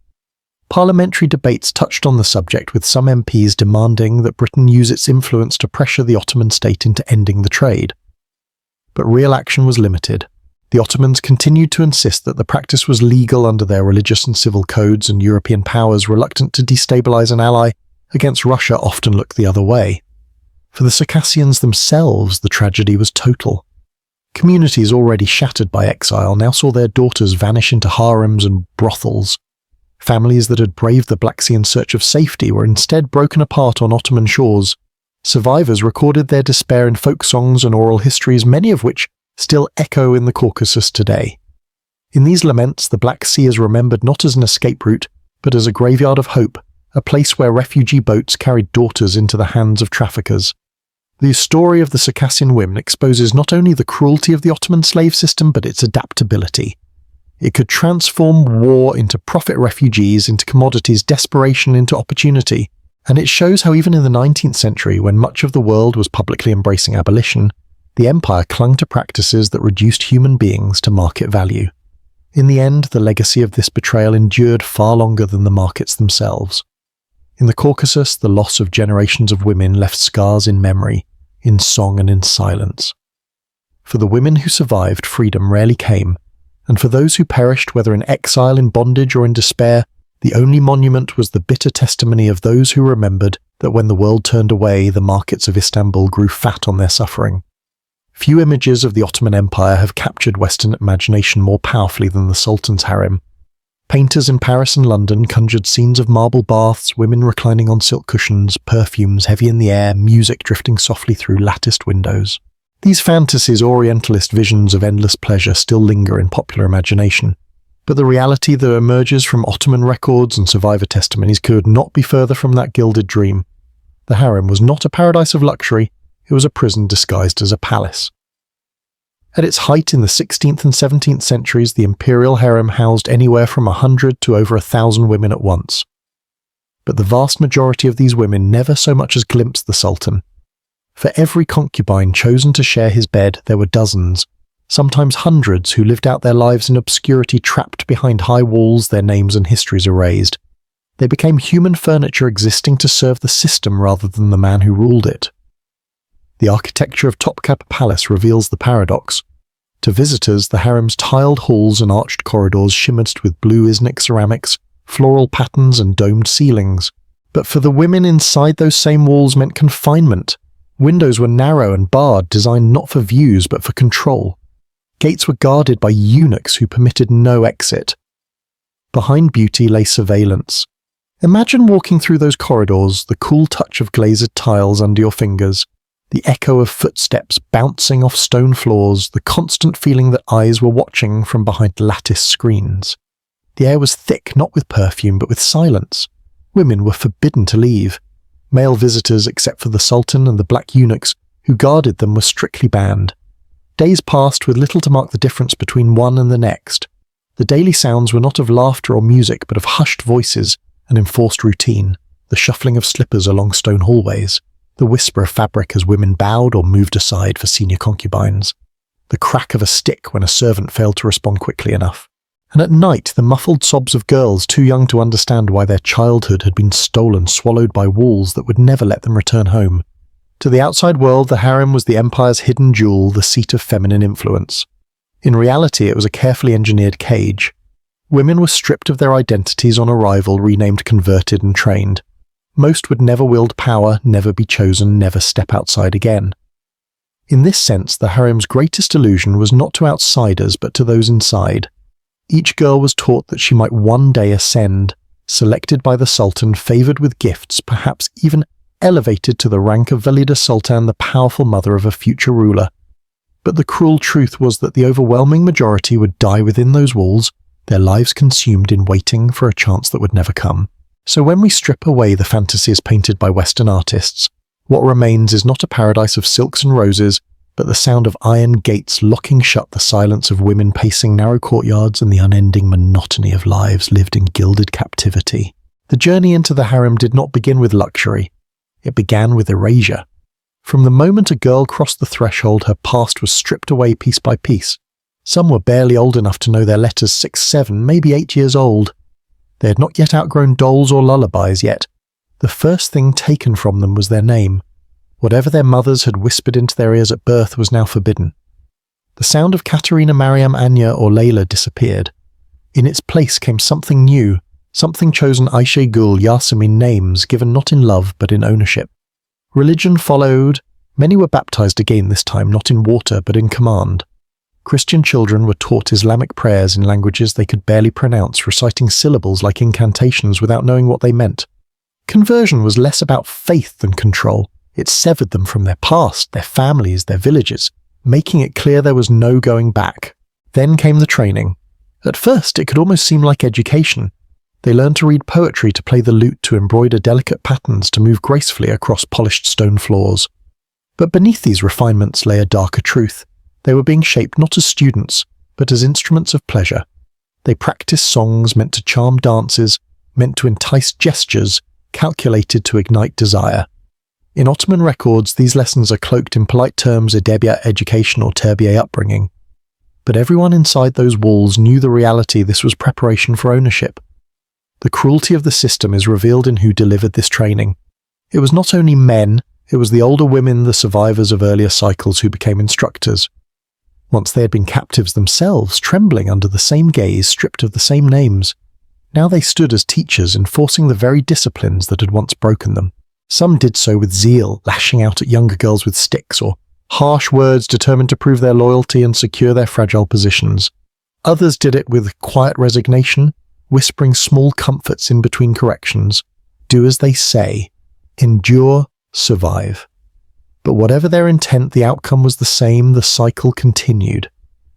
Parliamentary debates touched on the subject, with some MPs demanding that Britain use its influence to pressure the Ottoman state into ending the trade. But real action was limited. The Ottomans continued to insist that the practice was legal under their religious and civil codes, and European powers, reluctant to destabilize an ally against Russia, often looked the other way. For the Circassians themselves, the tragedy was total. Communities already shattered by exile now saw their daughters vanish into harems and brothels. Families that had braved the Black Sea in search of safety were instead broken apart on Ottoman shores. Survivors recorded their despair in folk songs and oral histories, many of which still echo in the Caucasus today. In these laments, the Black Sea is remembered not as an escape route, but as a graveyard of hope, a place where refugee boats carried daughters into the hands of traffickers. The story of the Circassian women exposes not only the cruelty of the Ottoman slave system, but its adaptability. It could transform war into profit, refugees into commodities, desperation into opportunity. And it shows how even in the 19th century, when much of the world was publicly embracing abolition, the empire clung to practices that reduced human beings to market value. In the end, the legacy of this betrayal endured far longer than the markets themselves. In the Caucasus, the loss of generations of women left scars in memory, in song and in silence. For the women who survived, freedom rarely came, and for those who perished, whether in exile, in bondage, or in despair, the only monument was the bitter testimony of those who remembered that when the world turned away, the markets of Istanbul grew fat on their suffering. Few images of the Ottoman Empire have captured Western imagination more powerfully than the Sultan's harem. Painters in Paris and London conjured scenes of marble baths, women reclining on silk cushions, perfumes heavy in the air, music drifting softly through latticed windows. These fantasies, Orientalist visions of endless pleasure, still linger in popular imagination. But the reality that emerges from Ottoman records and survivor testimonies could not be further from that gilded dream. The harem was not a paradise of luxury, it was a prison disguised as a palace. At its height in the 16th and 17th centuries, the imperial harem housed anywhere from 100 to over 1,000 women at once. But the vast majority of these women never so much as glimpsed the Sultan. For every concubine chosen to share his bed, there were dozens, sometimes hundreds, who lived out their lives in obscurity, trapped behind high walls, their names and histories erased. They became human furniture existing to serve the system rather than the man who ruled it. The architecture of Topkapı Palace reveals the paradox. To visitors, the harem's tiled halls and arched corridors shimmered with blue Iznik ceramics, floral patterns and domed ceilings. But for the women inside those same walls meant confinement. Windows were narrow and barred, designed not for views but for control. Gates were guarded by eunuchs who permitted no exit. Behind beauty lay surveillance. Imagine walking through those corridors, the cool touch of glazed tiles under your fingers, the echo of footsteps bouncing off stone floors, the constant feeling that eyes were watching from behind lattice screens. The air was thick, not with perfume, but with silence. Women were forbidden to leave. Male visitors, except for the Sultan and the black eunuchs who guarded them, were strictly banned. Days passed with little to mark the difference between one and the next. The daily sounds were not of laughter or music, but of hushed voices and enforced routine, the shuffling of slippers along stone hallways, the whisper of fabric as women bowed or moved aside for senior concubines, the crack of a stick when a servant failed to respond quickly enough. And at night, the muffled sobs of girls too young to understand why their childhood had been stolen, swallowed by walls that would never let them return home. To the outside world, the harem was the empire's hidden jewel, the seat of feminine influence. In reality, it was a carefully engineered cage. Women were stripped of their identities on arrival, renamed, converted, and trained. Most would never wield power, never be chosen, never step outside again. In this sense, the harem's greatest illusion was not to outsiders, but to those inside. Each girl was taught that she might one day ascend, selected by the Sultan, favoured with gifts, perhaps even elevated to the rank of Valide Sultan, the powerful mother of a future ruler. But the cruel truth was that the overwhelming majority would die within those walls, their lives consumed in waiting for a chance that would never come. So when we strip away the fantasies painted by Western artists, what remains is not a paradise of silks and roses, but the sound of iron gates locking shut the silence of women pacing narrow courtyards and the unending monotony of lives lived in gilded captivity. The journey into the harem did not begin with luxury. It began with erasure. From the moment a girl crossed the threshold, her past was stripped away piece by piece. Some were barely old enough to know their letters 6, 7, maybe 8 years old. They had not yet outgrown dolls or lullabies yet. The first thing taken from them was their name. Whatever their mothers had whispered into their ears at birth was now forbidden. The sound of Katerina, Mariam, Anya, or Layla disappeared. In its place came something new, something chosen Aisha, Gul, Yasemin names given not in love but in ownership. Religion followed. Many were baptized again this time, not in water but in command. Christian children were taught Islamic prayers in languages they could barely pronounce, reciting syllables like incantations without knowing what they meant. Conversion was less about faith than control. It severed them from their past, their families, their villages, making it clear there was no going back. Then came the training. At first, it could almost seem like education. They learned to read poetry, to play the lute, to embroider delicate patterns, to move gracefully across polished stone floors. But beneath these refinements lay a darker truth. They were being shaped not as students, but as instruments of pleasure. They practiced songs meant to charm dances, meant to entice gestures, calculated to ignite desire. In Ottoman records, these lessons are cloaked in polite terms, edebiyat education or terbiye upbringing. But everyone inside those walls knew the reality this was preparation for ownership. The cruelty of the system is revealed in who delivered this training. It was not only men, it was the older women, the survivors of earlier cycles who became instructors. Once they had been captives themselves, trembling under the same gaze, stripped of the same names. Now they stood as teachers, enforcing the very disciplines that had once broken them. Some did so with zeal, lashing out at younger girls with sticks, or harsh words determined to prove their loyalty and secure their fragile positions. Others did it with quiet resignation, whispering small comforts in between corrections. Do as they say. Endure, survive. But whatever their intent, the outcome was the same. The cycle continued.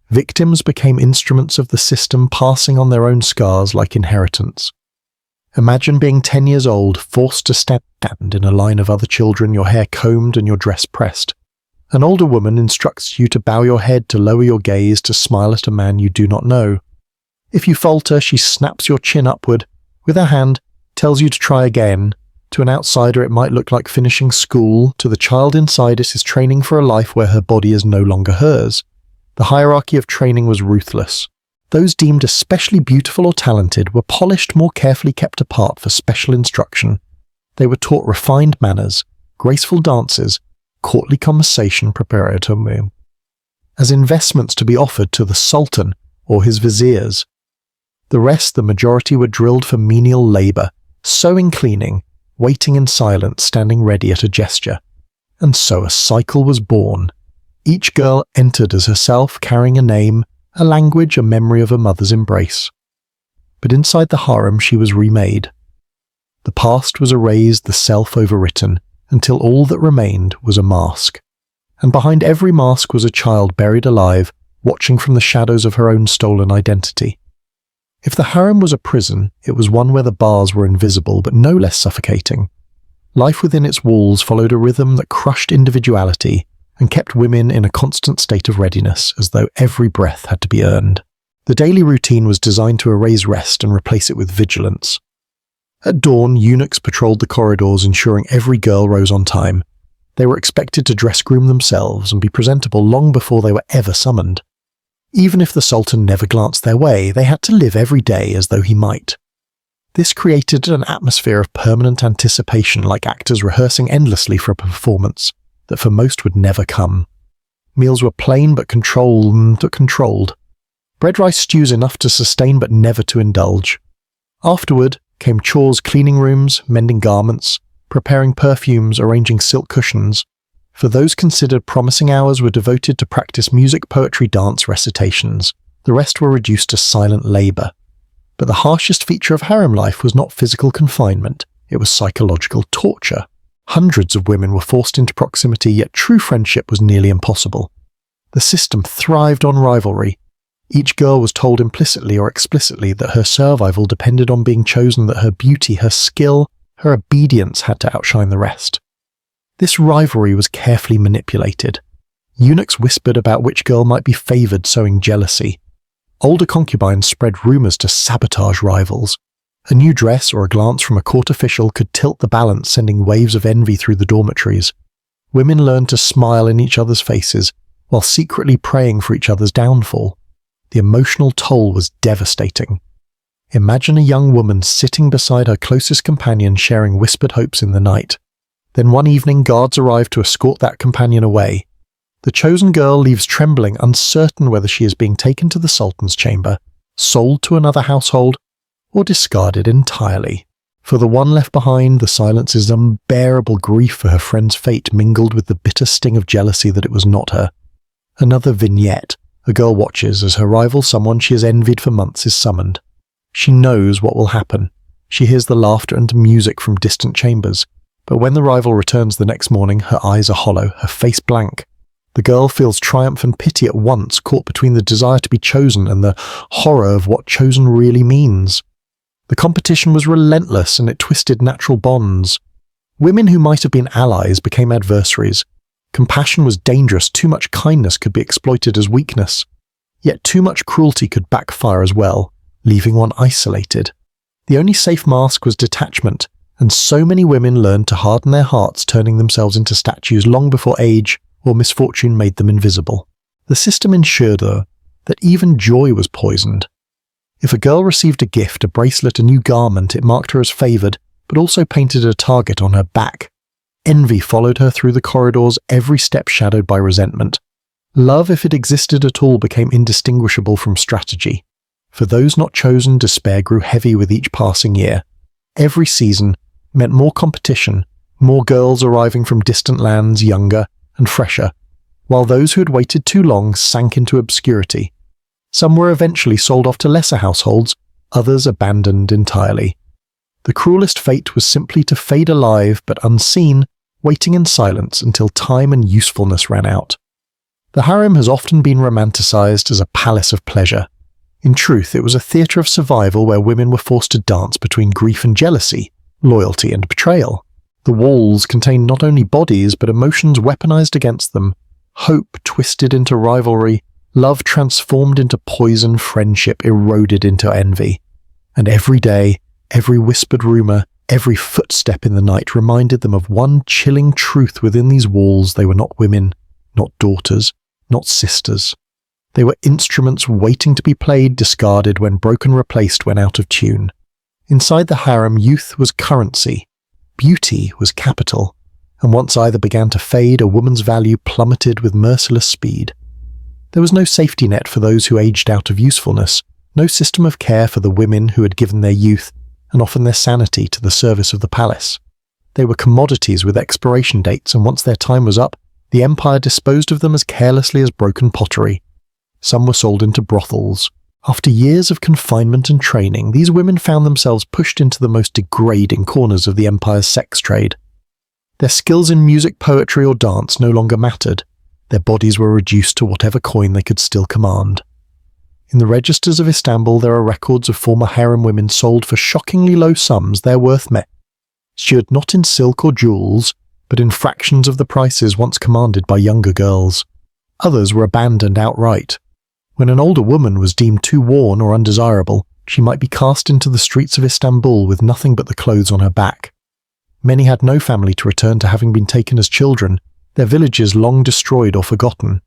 Victims became instruments of the system, passing on their own scars like inheritance. Imagine being 10 years old, forced to stand in a line of other children, your hair combed and your dress pressed. An older woman instructs you to bow your head, to lower your gaze, to smile at a man you do not know. If you falter, she snaps your chin upward. With her hand, tells you to try again. To an outsider, it might look like finishing school. To the child inside, it is training for a life where her body is no longer hers. The hierarchy of training was ruthless. Those deemed especially beautiful or talented were polished, more carefully kept apart for special instruction. They were taught refined manners, graceful dances, courtly conversation preparatory, as investments to be offered to the Sultan or his viziers. The rest, the majority, were drilled for menial labour, sewing, cleaning, waiting in silence, standing ready at a gesture. And so a cycle was born. Each girl entered as herself, carrying a name, a language, a memory of a mother's embrace. But inside the harem she was remade. The past was erased, the self overwritten, until all that remained was a mask. And behind every mask was a child buried alive, watching from the shadows of her own stolen identity. If the harem was a prison, it was one where the bars were invisible but no less suffocating. Life within its walls followed a rhythm that crushed individuality and kept women in a constant state of readiness, as though every breath had to be earned. The daily routine was designed to erase rest and replace it with vigilance. At dawn, eunuchs patrolled the corridors, ensuring every girl rose on time. They were expected to dress-groom themselves and be presentable long before they were ever summoned. Even if the Sultan never glanced their way, they had to live every day as though he might. This created an atmosphere of permanent anticipation, like actors rehearsing endlessly for a performance that for most would never come. Meals were plain but controlled. Bread rice stews enough to sustain but never to indulge. Afterward came chores, cleaning rooms, mending garments, preparing perfumes, arranging silk cushions. For those considered promising hours were devoted to practice music, poetry, dance, recitations. The rest were reduced to silent labour. But the harshest feature of harem life was not physical confinement, it was psychological torture. Hundreds of women were forced into proximity, yet true friendship was nearly impossible. The system thrived on rivalry. Each girl was told implicitly or explicitly that her survival depended on being chosen, that her beauty, her skill, her obedience had to outshine the rest. This rivalry was carefully manipulated. Eunuchs whispered about which girl might be favoured, sowing jealousy. Older concubines spread rumours to sabotage rivals. A new dress or a glance from a court official could tilt the balance, sending waves of envy through the dormitories. Women learned to smile in each other's faces, while secretly praying for each other's downfall. The emotional toll was devastating. Imagine a young woman sitting beside her closest companion, sharing whispered hopes in the night. Then one evening, guards arrive to escort that companion away. The chosen girl leaves trembling, uncertain whether she is being taken to the Sultan's chamber, sold to another household, or discarded entirely. For the one left behind, the silence is unbearable grief for her friend's fate, mingled with the bitter sting of jealousy that it was not her. Another vignette. A girl watches as her rival, someone she has envied for months, is summoned. She knows what will happen. She hears the laughter and music from distant chambers. But when the rival returns the next morning, her eyes are hollow, her face blank. The girl feels triumph and pity at once, caught between the desire to be chosen and the horror of what chosen really means. The competition was relentless, and it twisted natural bonds. Women who might have been allies became adversaries. Compassion was dangerous, too much kindness could be exploited as weakness. Yet too much cruelty could backfire as well, leaving one isolated. The only safe mask was detachment, and so many women learned to harden their hearts, turning themselves into statues long before age or misfortune made them invisible. The system ensured, though, that even joy was poisoned. If a girl received a gift, a bracelet, a new garment, it marked her as favoured, but also painted a target on her back. Envy followed her through the corridors, every step shadowed by resentment. Love, if it existed at all, became indistinguishable from strategy. For those not chosen, despair grew heavy with each passing year. Every season meant more competition, more girls arriving from distant lands, younger and fresher, while those who had waited too long sank into obscurity. Some were eventually sold off to lesser households, others abandoned entirely. The cruelest fate was simply to fade alive but unseen, waiting in silence until time and usefulness ran out. The harem has often been romanticized as a palace of pleasure. In truth, it was a theatre of survival where women were forced to dance between grief and jealousy, loyalty and betrayal. The walls contained not only bodies but emotions weaponized against them, hope twisted into rivalry, love transformed into poison, friendship eroded into envy. And every day, every whispered rumour, every footstep in the night reminded them of one chilling truth within these walls: they were not women, not daughters, not sisters. They were instruments waiting to be played, discarded, when broken, replaced when out of tune. Inside the harem, youth was currency, beauty was capital, and once either began to fade, a woman's value plummeted with merciless speed. There was no safety net for those who aged out of usefulness, no system of care for the women who had given their youth, and often their sanity, to the service of the palace. They were commodities with expiration dates, and once their time was up, the empire disposed of them as carelessly as broken pottery. Some were sold into brothels. After years of confinement and training, these women found themselves pushed into the most degrading corners of the empire's sex trade. Their skills in music, poetry, or dance no longer mattered. Their bodies were reduced to whatever coin they could still command. In the registers of Istanbul, there are records of former harem women sold for shockingly low sums, their worth measured not in silk or jewels, but in fractions of the prices once commanded by younger girls. Others were abandoned outright. When an older woman was deemed too worn or undesirable, she might be cast into the streets of Istanbul with nothing but the clothes on her back. Many had no family to return to, having been taken as children, their villages long destroyed or forgotten.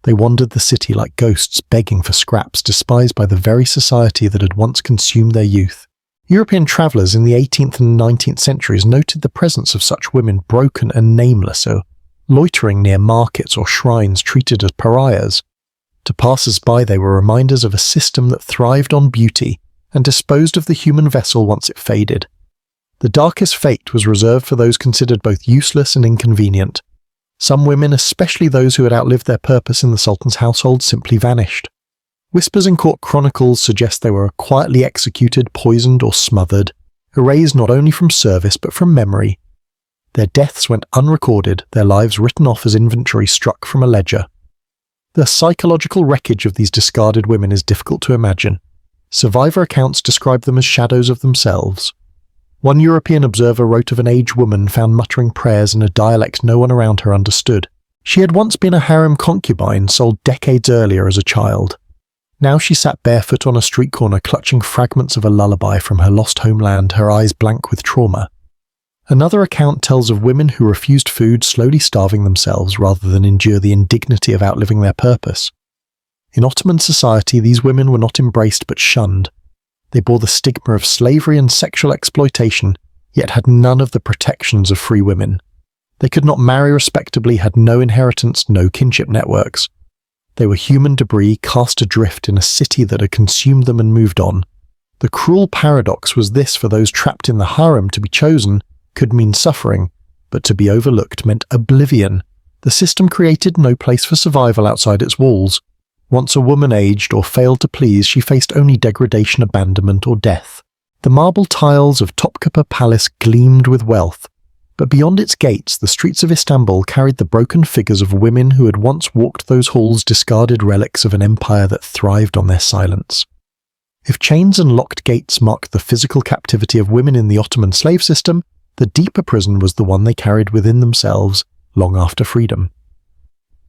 They wandered the city like ghosts, begging for scraps, despised by the very society that had once consumed their youth. European travellers in the 18th and 19th centuries noted the presence of such women, broken and nameless, or loitering near markets or shrines, treated as pariahs. To passers-by, they were reminders of a system that thrived on beauty and disposed of the human vessel once it faded. The darkest fate was reserved for those considered both useless and inconvenient. Some women, especially those who had outlived their purpose in the Sultan's household, simply vanished. Whispers in court chronicles suggest they were quietly executed, poisoned, or smothered, erased not only from service but from memory. Their deaths went unrecorded, their lives written off as inventory struck from a ledger. The psychological wreckage of these discarded women is difficult to imagine. Survivor accounts describe them as shadows of themselves. One European observer wrote of an aged woman found muttering prayers in a dialect no one around her understood. She had once been a harem concubine sold decades earlier as a child. Now she sat barefoot on a street corner clutching fragments of a lullaby from her lost homeland, her eyes blank with trauma. Another account tells of women who refused food, slowly starving themselves rather than endure the indignity of outliving their purpose. In Ottoman society, these women were not embraced but shunned. They bore the stigma of slavery and sexual exploitation, yet had none of the protections of free women. They could not marry respectably, had no inheritance, no kinship networks. They were human debris cast adrift in a city that had consumed them and moved on. The cruel paradox was this: for those trapped in the harem, to be chosen could mean suffering, but to be overlooked meant oblivion. The system created no place for survival outside its walls. Once a woman aged or failed to please, she faced only degradation, abandonment, or death. The marble tiles of Topkapi Palace gleamed with wealth, but beyond its gates, the streets of Istanbul carried the broken figures of women who had once walked those halls, discarded relics of an empire that thrived on their silence. If chains and locked gates marked the physical captivity of women in the Ottoman slave system, the deeper prison was the one they carried within themselves long after freedom.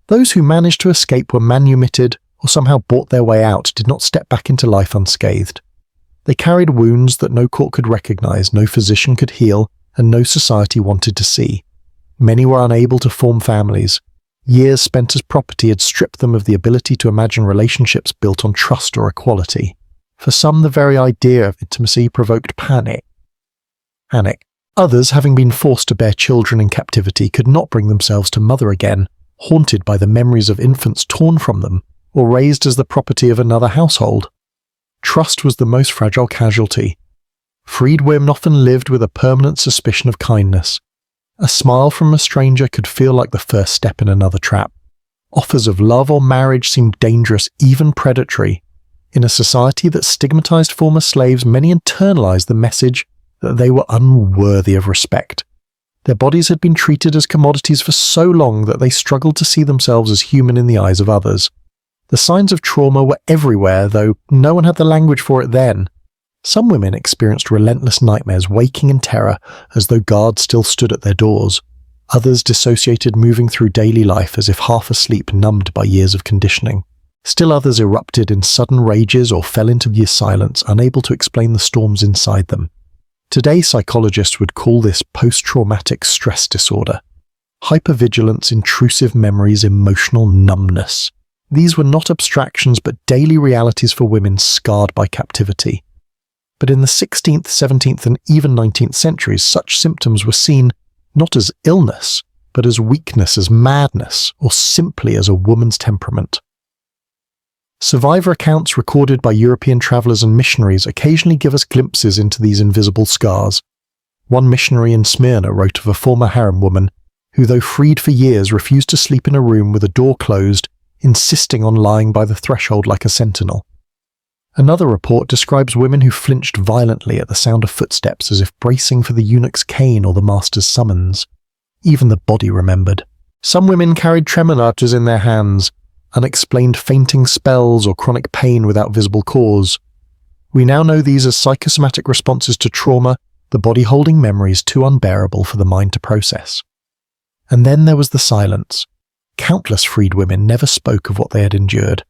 Those who managed to escape were manumitted or somehow bought their way out, did not step back into life unscathed. They carried wounds that no court could recognize, no physician could heal, and no society wanted to see. Many were unable to form families. Years spent as property had stripped them of the ability to imagine relationships built on trust or equality. For some, the very idea of intimacy provoked panic. Others, having been forced to bear children in captivity, could not bring themselves to mother again, haunted by the memories of infants torn from them, or raised as the property of another household. Trust was the most fragile casualty. Freed women often lived with a permanent suspicion of kindness. A smile from a stranger could feel like the first step in another trap. Offers of love or marriage seemed dangerous, even predatory. In a society that stigmatized former slaves, many internalized the message that they were unworthy of respect. Their bodies had been treated as commodities for so long that they struggled to see themselves as human in the eyes of others. The signs of trauma were everywhere, though no one had the language for it then. Some women experienced relentless nightmares, waking in terror as though guards still stood at their doors. Others dissociated, moving through daily life as if half asleep, numbed by years of conditioning. Still others erupted in sudden rages or fell into the silence, unable to explain the storms inside them. Today, psychologists would call this post-traumatic stress disorder. Hypervigilance, intrusive memories, emotional numbness. These were not abstractions but daily realities for women scarred by captivity. But in the 16th, 17th, and even 19th centuries, such symptoms were seen not as illness, but as weakness, as madness, or simply as a woman's temperament. Survivor accounts recorded by European travelers and missionaries occasionally give us glimpses into these invisible scars. One missionary in Smyrna wrote of a former harem woman who, though freed for years, refused to sleep in a room with a door closed, insisting on lying by the threshold like a sentinel. Another report describes women who flinched violently at the sound of footsteps, as if bracing for the eunuch's cane or the master's summons. Even the body remembered. Some women carried tremolators in their hands, unexplained fainting spells or chronic pain without visible cause. We now know these as psychosomatic responses to trauma, the body holding memories too unbearable for the mind to process. And then there was the silence. Countless freed women never spoke of what they had endured.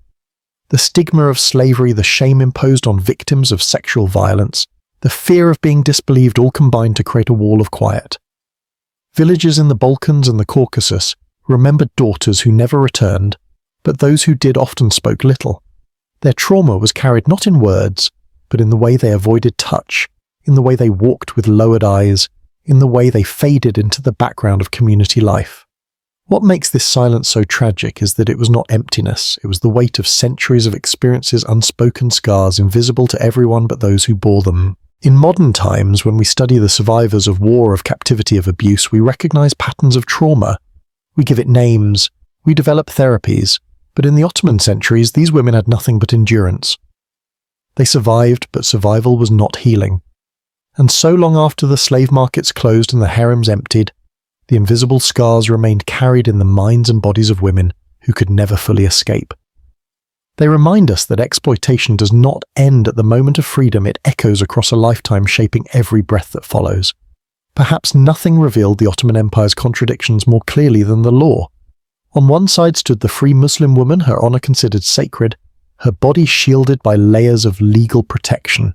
The stigma of slavery, the shame imposed on victims of sexual violence, the fear of being disbelieved all combined to create a wall of quiet. Villages in the Balkans and the Caucasus remembered daughters who never returned, but those who did often spoke little. Their trauma was carried not in words, but in the way they avoided touch, in the way they walked with lowered eyes, in the way they faded into the background of community life. What makes this silence so tragic is that it was not emptiness, it was the weight of centuries of experiences, unspoken scars, invisible to everyone but those who bore them. In modern times, when we study the survivors of war, of captivity, of abuse, we recognize patterns of trauma. We give it names, we develop therapies, but in the Ottoman centuries, these women had nothing but endurance. They survived, but survival was not healing. And so long after the slave markets closed and the harems emptied, the invisible scars remained carried in the minds and bodies of women who could never fully escape. They remind us that exploitation does not end at the moment of freedom, it echoes across a lifetime, shaping every breath that follows. Perhaps nothing revealed the Ottoman Empire's contradictions more clearly than the law. On one side stood the free Muslim woman, her honor considered sacred, her body shielded by layers of legal protection.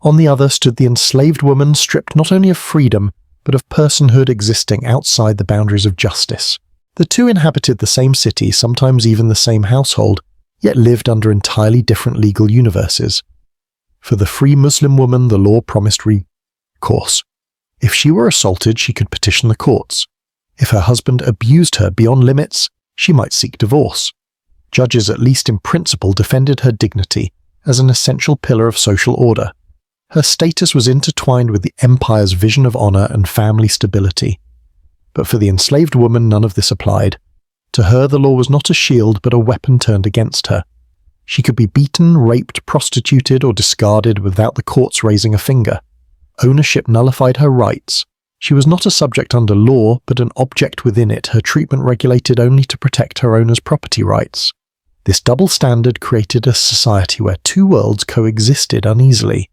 On the other stood the enslaved woman, stripped not only of freedom, but of personhood, existing outside the boundaries of justice. The two inhabited the same city, sometimes even the same household, yet lived under entirely different legal universes. For the free Muslim woman, the law promised recourse. If she were assaulted, she could petition the courts. If her husband abused her beyond limits, she might seek divorce. Judges, at least in principle, defended her dignity as an essential pillar of social order. Her status was intertwined with the empire's vision of honor and family stability. But for the enslaved woman, none of this applied. To her, the law was not a shield, but a weapon turned against her. She could be beaten, raped, prostituted, or discarded without the courts raising a finger. Ownership nullified her rights. She was not a subject under law, but an object within it, her treatment regulated only to protect her owner's property rights. This double standard created a society where two worlds coexisted uneasily.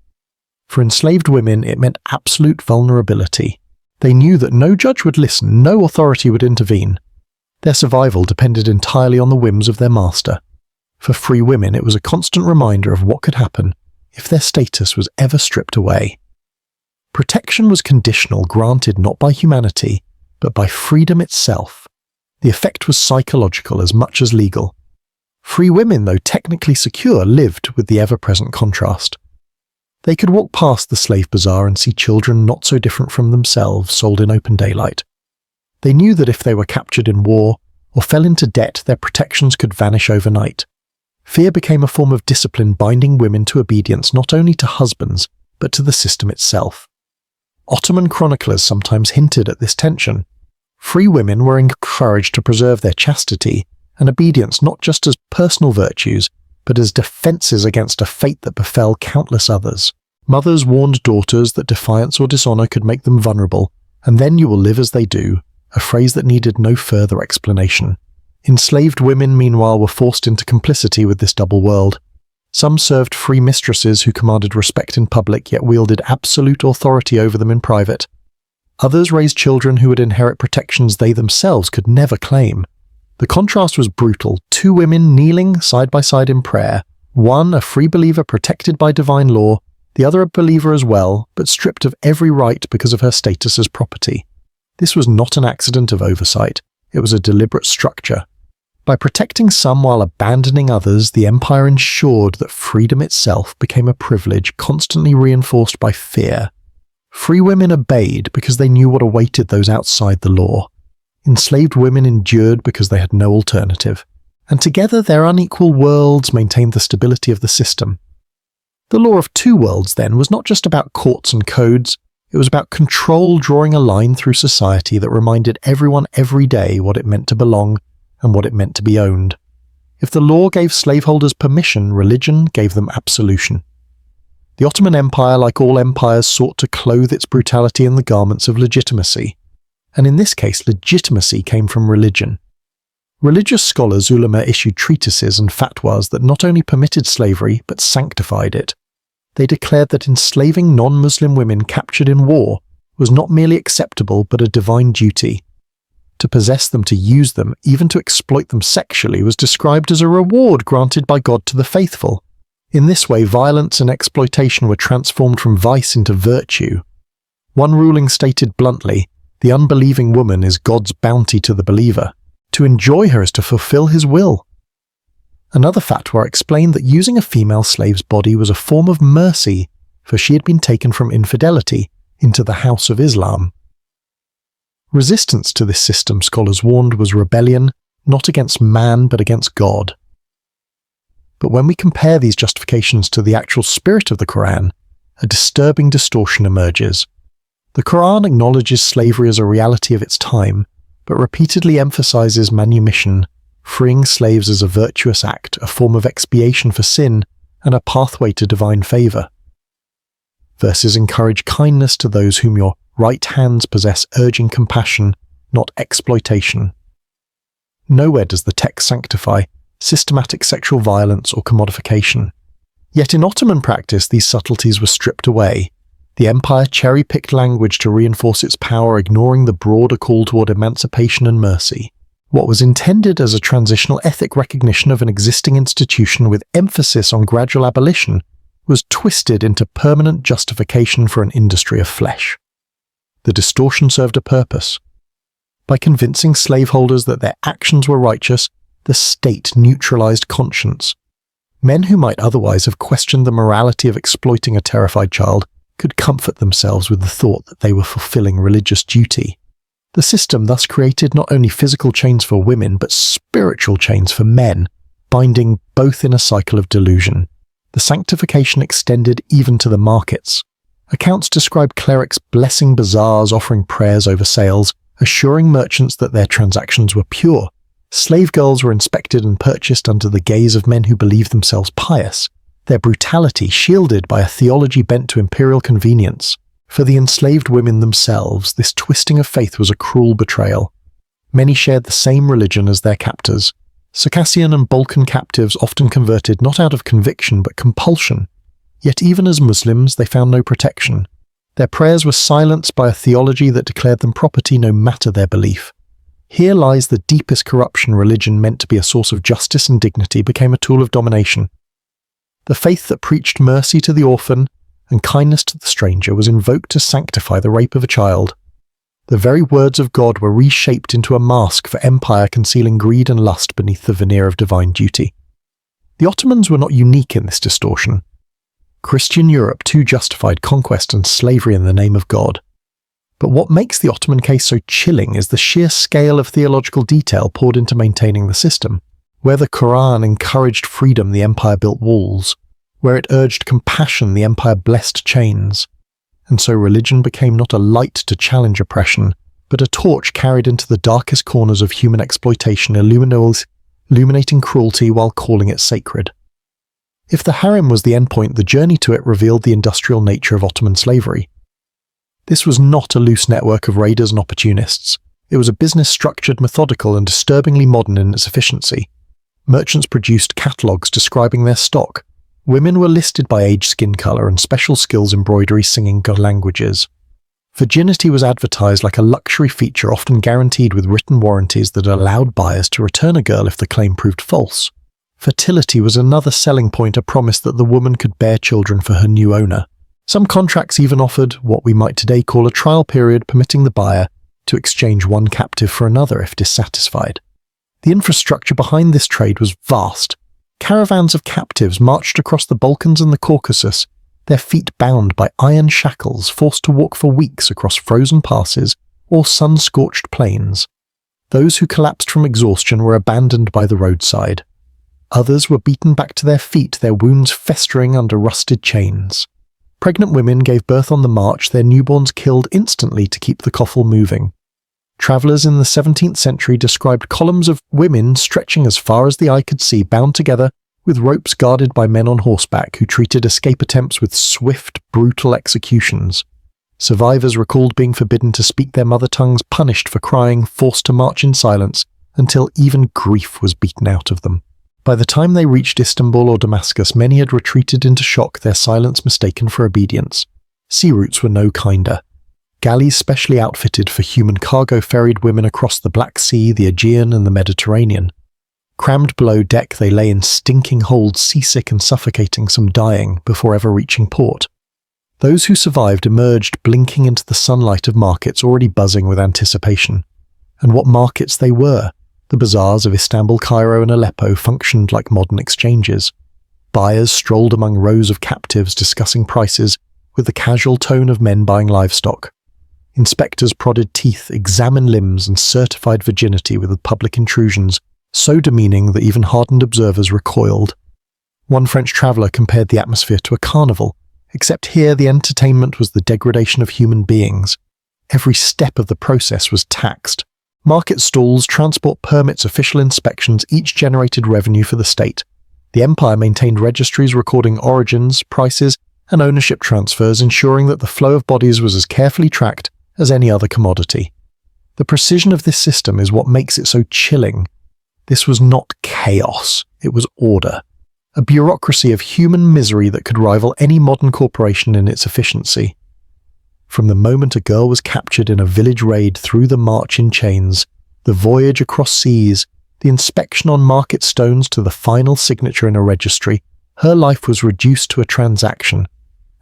For enslaved women, it meant absolute vulnerability. They knew that no judge would listen, no authority would intervene. Their survival depended entirely on the whims of their master. For free women, it was a constant reminder of what could happen if their status was ever stripped away. Protection was conditional, granted not by humanity, but by freedom itself. The effect was psychological as much as legal. Free women, though technically secure, lived with the ever-present contrast. They could walk past the slave bazaar and see children not so different from themselves sold in open daylight. They knew that if they were captured in war or fell into debt, their protections could vanish overnight. Fear became a form of discipline, binding women to obedience not only to husbands, but to the system itself. Ottoman chroniclers sometimes hinted at this tension. Free women were encouraged to preserve their chastity and obedience not just as personal virtues, but as defences against a fate that befell countless others. Mothers warned daughters that defiance or dishonour could make them vulnerable, and then you will live as they do, a phrase that needed no further explanation. Enslaved women, meanwhile, were forced into complicity with this double world. Some served free mistresses who commanded respect in public yet wielded absolute authority over them in private. Others raised children who would inherit protections they themselves could never claim. The contrast was brutal, two women kneeling side by side in prayer, one a free believer protected by divine law, the other a believer as well, but stripped of every right because of her status as property. This was not an accident of oversight, it was a deliberate structure. By protecting some while abandoning others, the empire ensured that freedom itself became a privilege constantly reinforced by fear. Free women obeyed because they knew what awaited those outside the law. Enslaved women endured because they had no alternative. And together their unequal worlds maintained the stability of the system. The law of two worlds, then, was not just about courts and codes, it was about control, drawing a line through society that reminded everyone every day what it meant to belong and what it meant to be owned. If the law gave slaveholders permission, religion gave them absolution. The Ottoman Empire, like all empires, sought to clothe its brutality in the garments of legitimacy. And in this case, legitimacy came from religion. Religious scholars, ulama, issued treatises and fatwas that not only permitted slavery, but sanctified it. They declared that enslaving non-Muslim women captured in war was not merely acceptable, but a divine duty. To possess them, to use them, even to exploit them sexually was described as a reward granted by God to the faithful. In this way, violence and exploitation were transformed from vice into virtue. One ruling stated bluntly, the unbelieving woman is God's bounty to the believer. To enjoy her is to fulfill his will. Another fatwa explained that using a female slave's body was a form of mercy, for she had been taken from infidelity into the house of Islam. Resistance to this system, scholars warned, was rebellion, not against man but against God. But when we compare these justifications to the actual spirit of the Quran, a disturbing distortion emerges. The Quran acknowledges slavery as a reality of its time, but repeatedly emphasizes manumission, freeing slaves as a virtuous act, a form of expiation for sin, and a pathway to divine favor. Verses encourage kindness to those whom your right hands possess, urging compassion, not exploitation. Nowhere does the text sanctify systematic sexual violence or commodification. Yet in Ottoman practice, these subtleties were stripped away. The empire cherry-picked language to reinforce its power, ignoring the broader call toward emancipation and mercy. What was intended as a transitional ethic recognition of an existing institution with emphasis on gradual abolition was twisted into permanent justification for an industry of flesh. The distortion served a purpose. By convincing slaveholders that their actions were righteous, the state neutralized conscience. Men who might otherwise have questioned the morality of exploiting a terrified child could comfort themselves with the thought that they were fulfilling religious duty. The system thus created not only physical chains for women, but spiritual chains for men, binding both in a cycle of delusion. The sanctification extended even to the markets. Accounts describe clerics blessing bazaars, offering prayers over sales, assuring merchants that their transactions were pure. Slave girls were inspected and purchased under the gaze of men who believed themselves pious, their brutality shielded by a theology bent to imperial convenience. For the enslaved women themselves, this twisting of faith was a cruel betrayal. Many shared the same religion as their captors. Circassian and Balkan captives often converted not out of conviction but compulsion. Yet even as Muslims, they found no protection. Their prayers were silenced by a theology that declared them property no matter their belief. Here lies the deepest corruption. Religion, meant to be a source of justice and dignity, became a tool of domination. The faith that preached mercy to the orphan and kindness to the stranger was invoked to sanctify the rape of a child. The very words of God were reshaped into a mask for empire, concealing greed and lust beneath the veneer of divine duty. The Ottomans were not unique in this distortion. Christian Europe too justified conquest and slavery in the name of God. But what makes the Ottoman case so chilling is the sheer scale of theological detail poured into maintaining the system. Where the Quran encouraged freedom, the empire built walls. Where it urged compassion, the empire blessed chains. And so religion became not a light to challenge oppression, but a torch carried into the darkest corners of human exploitation, illuminating cruelty while calling it sacred. If the harem was the endpoint, the journey to it revealed the industrial nature of Ottoman slavery. This was not a loose network of raiders and opportunists. It was a business structured, methodical, and disturbingly modern in its efficiency. Merchants produced catalogues describing their stock. Women were listed by age, skin color, and special skills: embroidery, singing, languages. Virginity was advertised like a luxury feature, often guaranteed with written warranties that allowed buyers to return a girl if the claim proved false. Fertility was another selling point, a promise that the woman could bear children for her new owner. Some contracts even offered what we might today call a trial period, permitting the buyer to exchange one captive for another if dissatisfied. The infrastructure behind this trade was vast. Caravans of captives marched across the Balkans and the Caucasus, their feet bound by iron shackles, forced to walk for weeks across frozen passes or sun-scorched plains. Those who collapsed from exhaustion were abandoned by the roadside. Others were beaten back to their feet, their wounds festering under rusted chains. Pregnant women gave birth on the march, their newborns killed instantly to keep the coffle moving. Travellers in the 17th century described columns of women stretching as far as the eye could see, bound together with ropes guarded by men on horseback who treated escape attempts with swift, brutal executions. Survivors recalled being forbidden to speak their mother tongues, punished for crying, forced to march in silence, until even grief was beaten out of them. By the time they reached Istanbul or Damascus, many had retreated into shock, their silence mistaken for obedience. Sea routes were no kinder. Galleys specially outfitted for human cargo ferried women across the Black Sea, the Aegean, and the Mediterranean. Crammed below deck, they lay in stinking holds, seasick and suffocating, some dying before ever reaching port. Those who survived emerged blinking into the sunlight of markets already buzzing with anticipation. And what markets they were! The bazaars of Istanbul, Cairo, and Aleppo functioned like modern exchanges. Buyers strolled among rows of captives discussing prices with the casual tone of men buying livestock. Inspectors prodded teeth, examined limbs, and certified virginity with public intrusions so demeaning that even hardened observers recoiled. One French traveller compared the atmosphere to a carnival, except here the entertainment was the degradation of human beings. Every step of the process was taxed. Market stalls, transport permits, official inspections, each generated revenue for the state. The empire maintained registries recording origins, prices, and ownership transfers, ensuring that the flow of bodies was as carefully tracked as any other commodity. The precision of this system is what makes it so chilling. This was not chaos, it was order. A bureaucracy of human misery that could rival any modern corporation in its efficiency. From the moment a girl was captured in a village raid through the march in chains, the voyage across seas, the inspection on market stones to the final signature in a registry, her life was reduced to a transaction,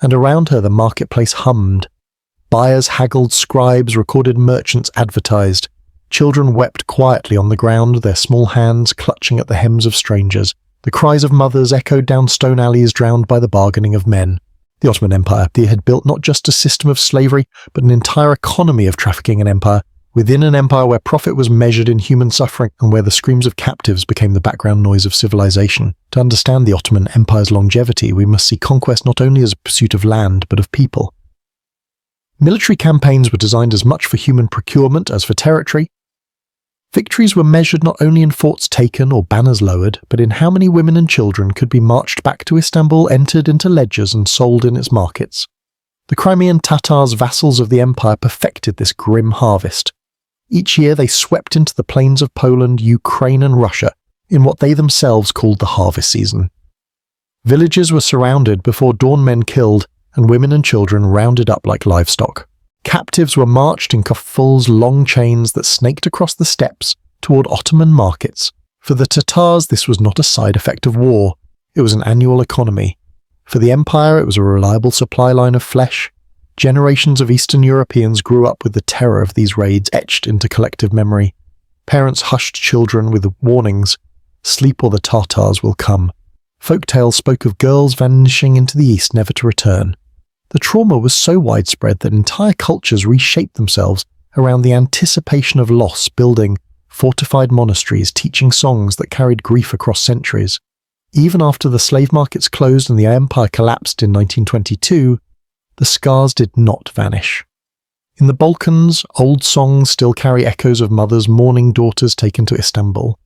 and around her the marketplace hummed. Buyers haggled, scribes recorded, merchants advertised. Children wept quietly on the ground, their small hands clutching at the hems of strangers. The cries of mothers echoed down stone alleys drowned by the bargaining of men. The Ottoman Empire had built not just a system of slavery, but an entire economy of trafficking and empire, within an empire where profit was measured in human suffering and where the screams of captives became the background noise of civilization. To understand the Ottoman Empire's longevity, we must see conquest not only as a pursuit of land, but of people. Military campaigns were designed as much for human procurement as for territory. Victories were measured not only in forts taken or banners lowered, but in how many women and children could be marched back to Istanbul, entered into ledgers and sold in its markets. The Crimean Tatars, vassals of the empire, perfected this grim harvest. Each year they swept into the plains of Poland, Ukraine and Russia in what they themselves called the harvest season. Villages were surrounded before dawn, men killed, and women and children rounded up like livestock. Captives were marched in kaffuls, long chains that snaked across the steppes toward Ottoman markets. For the Tatars, this was not a side effect of war, it was an annual economy. For the empire, it was a reliable supply line of flesh. Generations of Eastern Europeans grew up with the terror of these raids etched into collective memory. Parents hushed children with warnings, "Sleep or the Tatars will come." Folk tales spoke of girls vanishing into the east never to return. The trauma was so widespread that entire cultures reshaped themselves around the anticipation of loss, building fortified monasteries, teaching songs that carried grief across centuries. Even after the slave markets closed and the empire collapsed in 1922, the scars did not vanish. In the Balkans, old songs still carry echoes of mothers mourning daughters taken to Istanbul.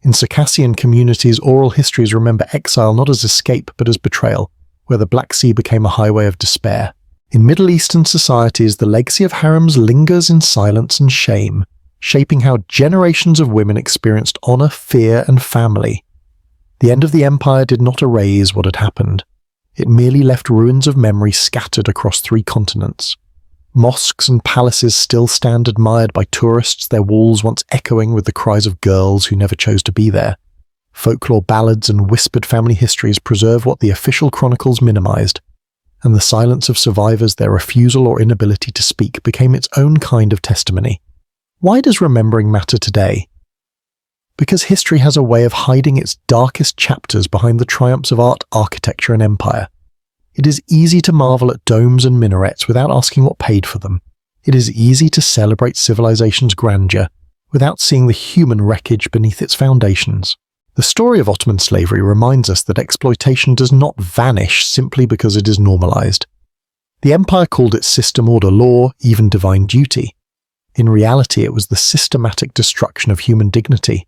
In Circassian communities, oral histories remember exile not as escape but as betrayal, where the Black Sea became a highway of despair. In Middle Eastern societies, the legacy of harems lingers in silence and shame, shaping how generations of women experienced honor, fear, and family. The end of the empire did not erase what had happened. It merely left ruins of memory scattered across 3 continents. Mosques and palaces still stand admired by tourists, their walls once echoing with the cries of girls who never chose to be there. Folklore ballads and whispered family histories preserve what the official chronicles minimized, and the silence of survivors, their refusal or inability to speak, became its own kind of testimony. Why does remembering matter today? Because history has a way of hiding its darkest chapters behind the triumphs of art, architecture, and empire. It is easy to marvel at domes and minarets without asking what paid for them. It is easy to celebrate civilization's grandeur without seeing the human wreckage beneath its foundations. The story of Ottoman slavery reminds us that exploitation does not vanish simply because it is normalized. The empire called its system order, law, even divine duty. In reality, it was the systematic destruction of human dignity.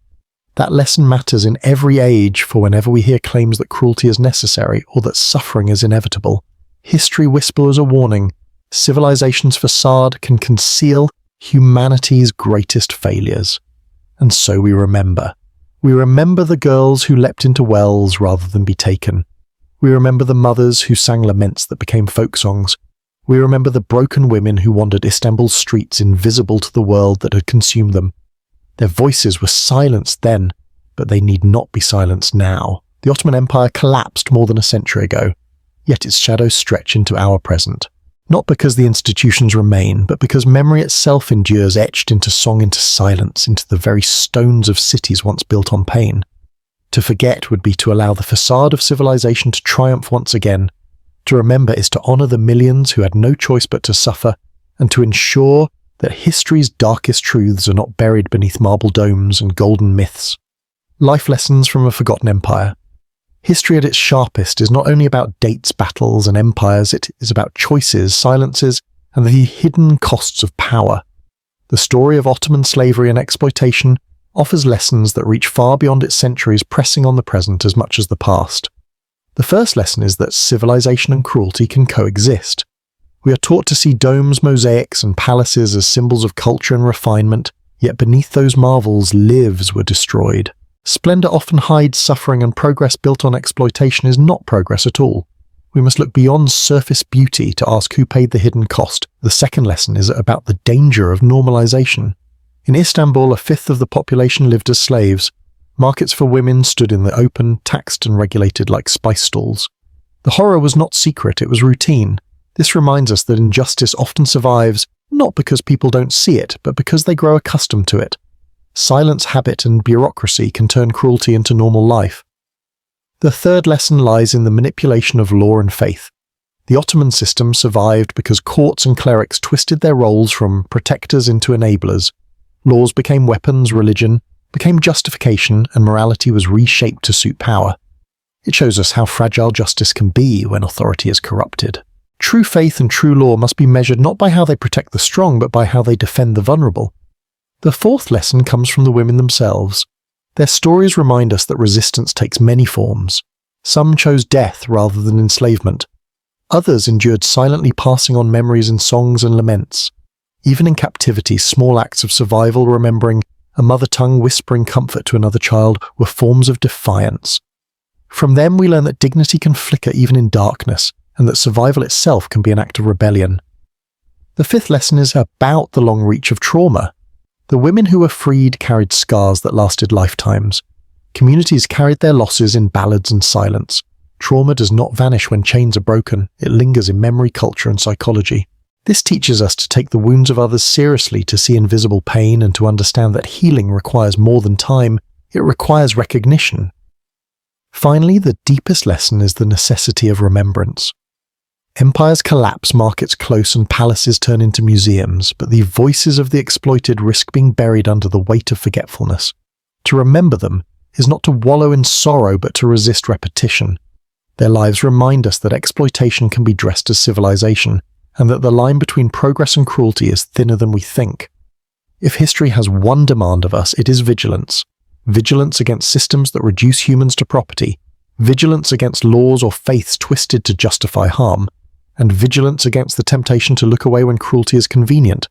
That lesson matters in every age, for whenever we hear claims that cruelty is necessary or that suffering is inevitable, history whispers a warning. Civilization's facade can conceal humanity's greatest failures. And so we remember. We remember the girls who leapt into wells rather than be taken. We remember the mothers who sang laments that became folk songs. We remember the broken women who wandered Istanbul's streets invisible to the world that had consumed them. Their voices were silenced then, but they need not be silenced now. The Ottoman Empire collapsed more than a century ago, yet its shadows stretch into our present. Not because the institutions remain, but because memory itself endures, etched into song, into silence, into the very stones of cities once built on pain. To forget would be to allow the facade of civilization to triumph once again. To remember is to honor the millions who had no choice but to suffer, and to ensure that history's darkest truths are not buried beneath marble domes and golden myths. Life lessons from a forgotten empire. History at its sharpest is not only about dates, battles, and empires, it is about choices, silences, and the hidden costs of power. The story of Ottoman slavery and exploitation offers lessons that reach far beyond its centuries, pressing on the present as much as the past. The first lesson is that civilization and cruelty can coexist. We are taught to see domes, mosaics, and palaces as symbols of culture and refinement, yet beneath those marvels lives were destroyed. Splendor often hides suffering, and progress built on exploitation is not progress at all. We must look beyond surface beauty to ask who paid the hidden cost. The second lesson is about the danger of normalization. In Istanbul, a fifth of the population lived as slaves. Markets for women stood in the open, taxed and regulated like spice stalls. The horror was not secret, it was routine. This reminds us that injustice often survives, not because people don't see it, but because they grow accustomed to it. Silence, habit, and bureaucracy can turn cruelty into normal life. The third lesson lies in the manipulation of law and faith. The Ottoman system survived because courts and clerics twisted their roles from protectors into enablers. Laws became weapons, religion became justification, and morality was reshaped to suit power. It shows us how fragile justice can be when authority is corrupted. True faith and true law must be measured not by how they protect the strong, but by how they defend the vulnerable. The fourth lesson comes from the women themselves. Their stories remind us that resistance takes many forms. Some chose death rather than enslavement. Others endured silently, passing on memories in songs and laments. Even in captivity, small acts of survival, remembering a mother tongue, whispering comfort to another child, were forms of defiance. From them we learn that dignity can flicker even in darkness, and that survival itself can be an act of rebellion. The fifth lesson is about the long reach of trauma. The women who were freed carried scars that lasted lifetimes. Communities carried their losses in ballads and silence. Trauma does not vanish when chains are broken, it lingers in memory, culture, and psychology. This teaches us to take the wounds of others seriously, to see invisible pain, and to understand that healing requires more than time, it requires recognition. Finally, the deepest lesson is the necessity of remembrance. Empires collapse, markets close, and palaces turn into museums, but the voices of the exploited risk being buried under the weight of forgetfulness. To remember them is not to wallow in sorrow, but to resist repetition. Their lives remind us that exploitation can be dressed as civilization, and that the line between progress and cruelty is thinner than we think. If history has one demand of us, it is vigilance. Vigilance against systems that reduce humans to property, vigilance against laws or faiths twisted to justify harm, and vigilance against the temptation to look away when cruelty is convenient.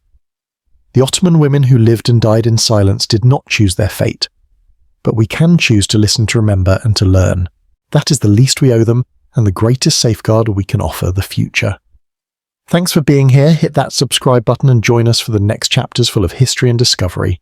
The Ottoman women who lived and died in silence did not choose their fate. But we can choose to listen, to remember, and to learn. That is the least we owe them, and the greatest safeguard we can offer the future. Thanks for being here. Hit that subscribe button and join us for the next chapters full of history and discovery.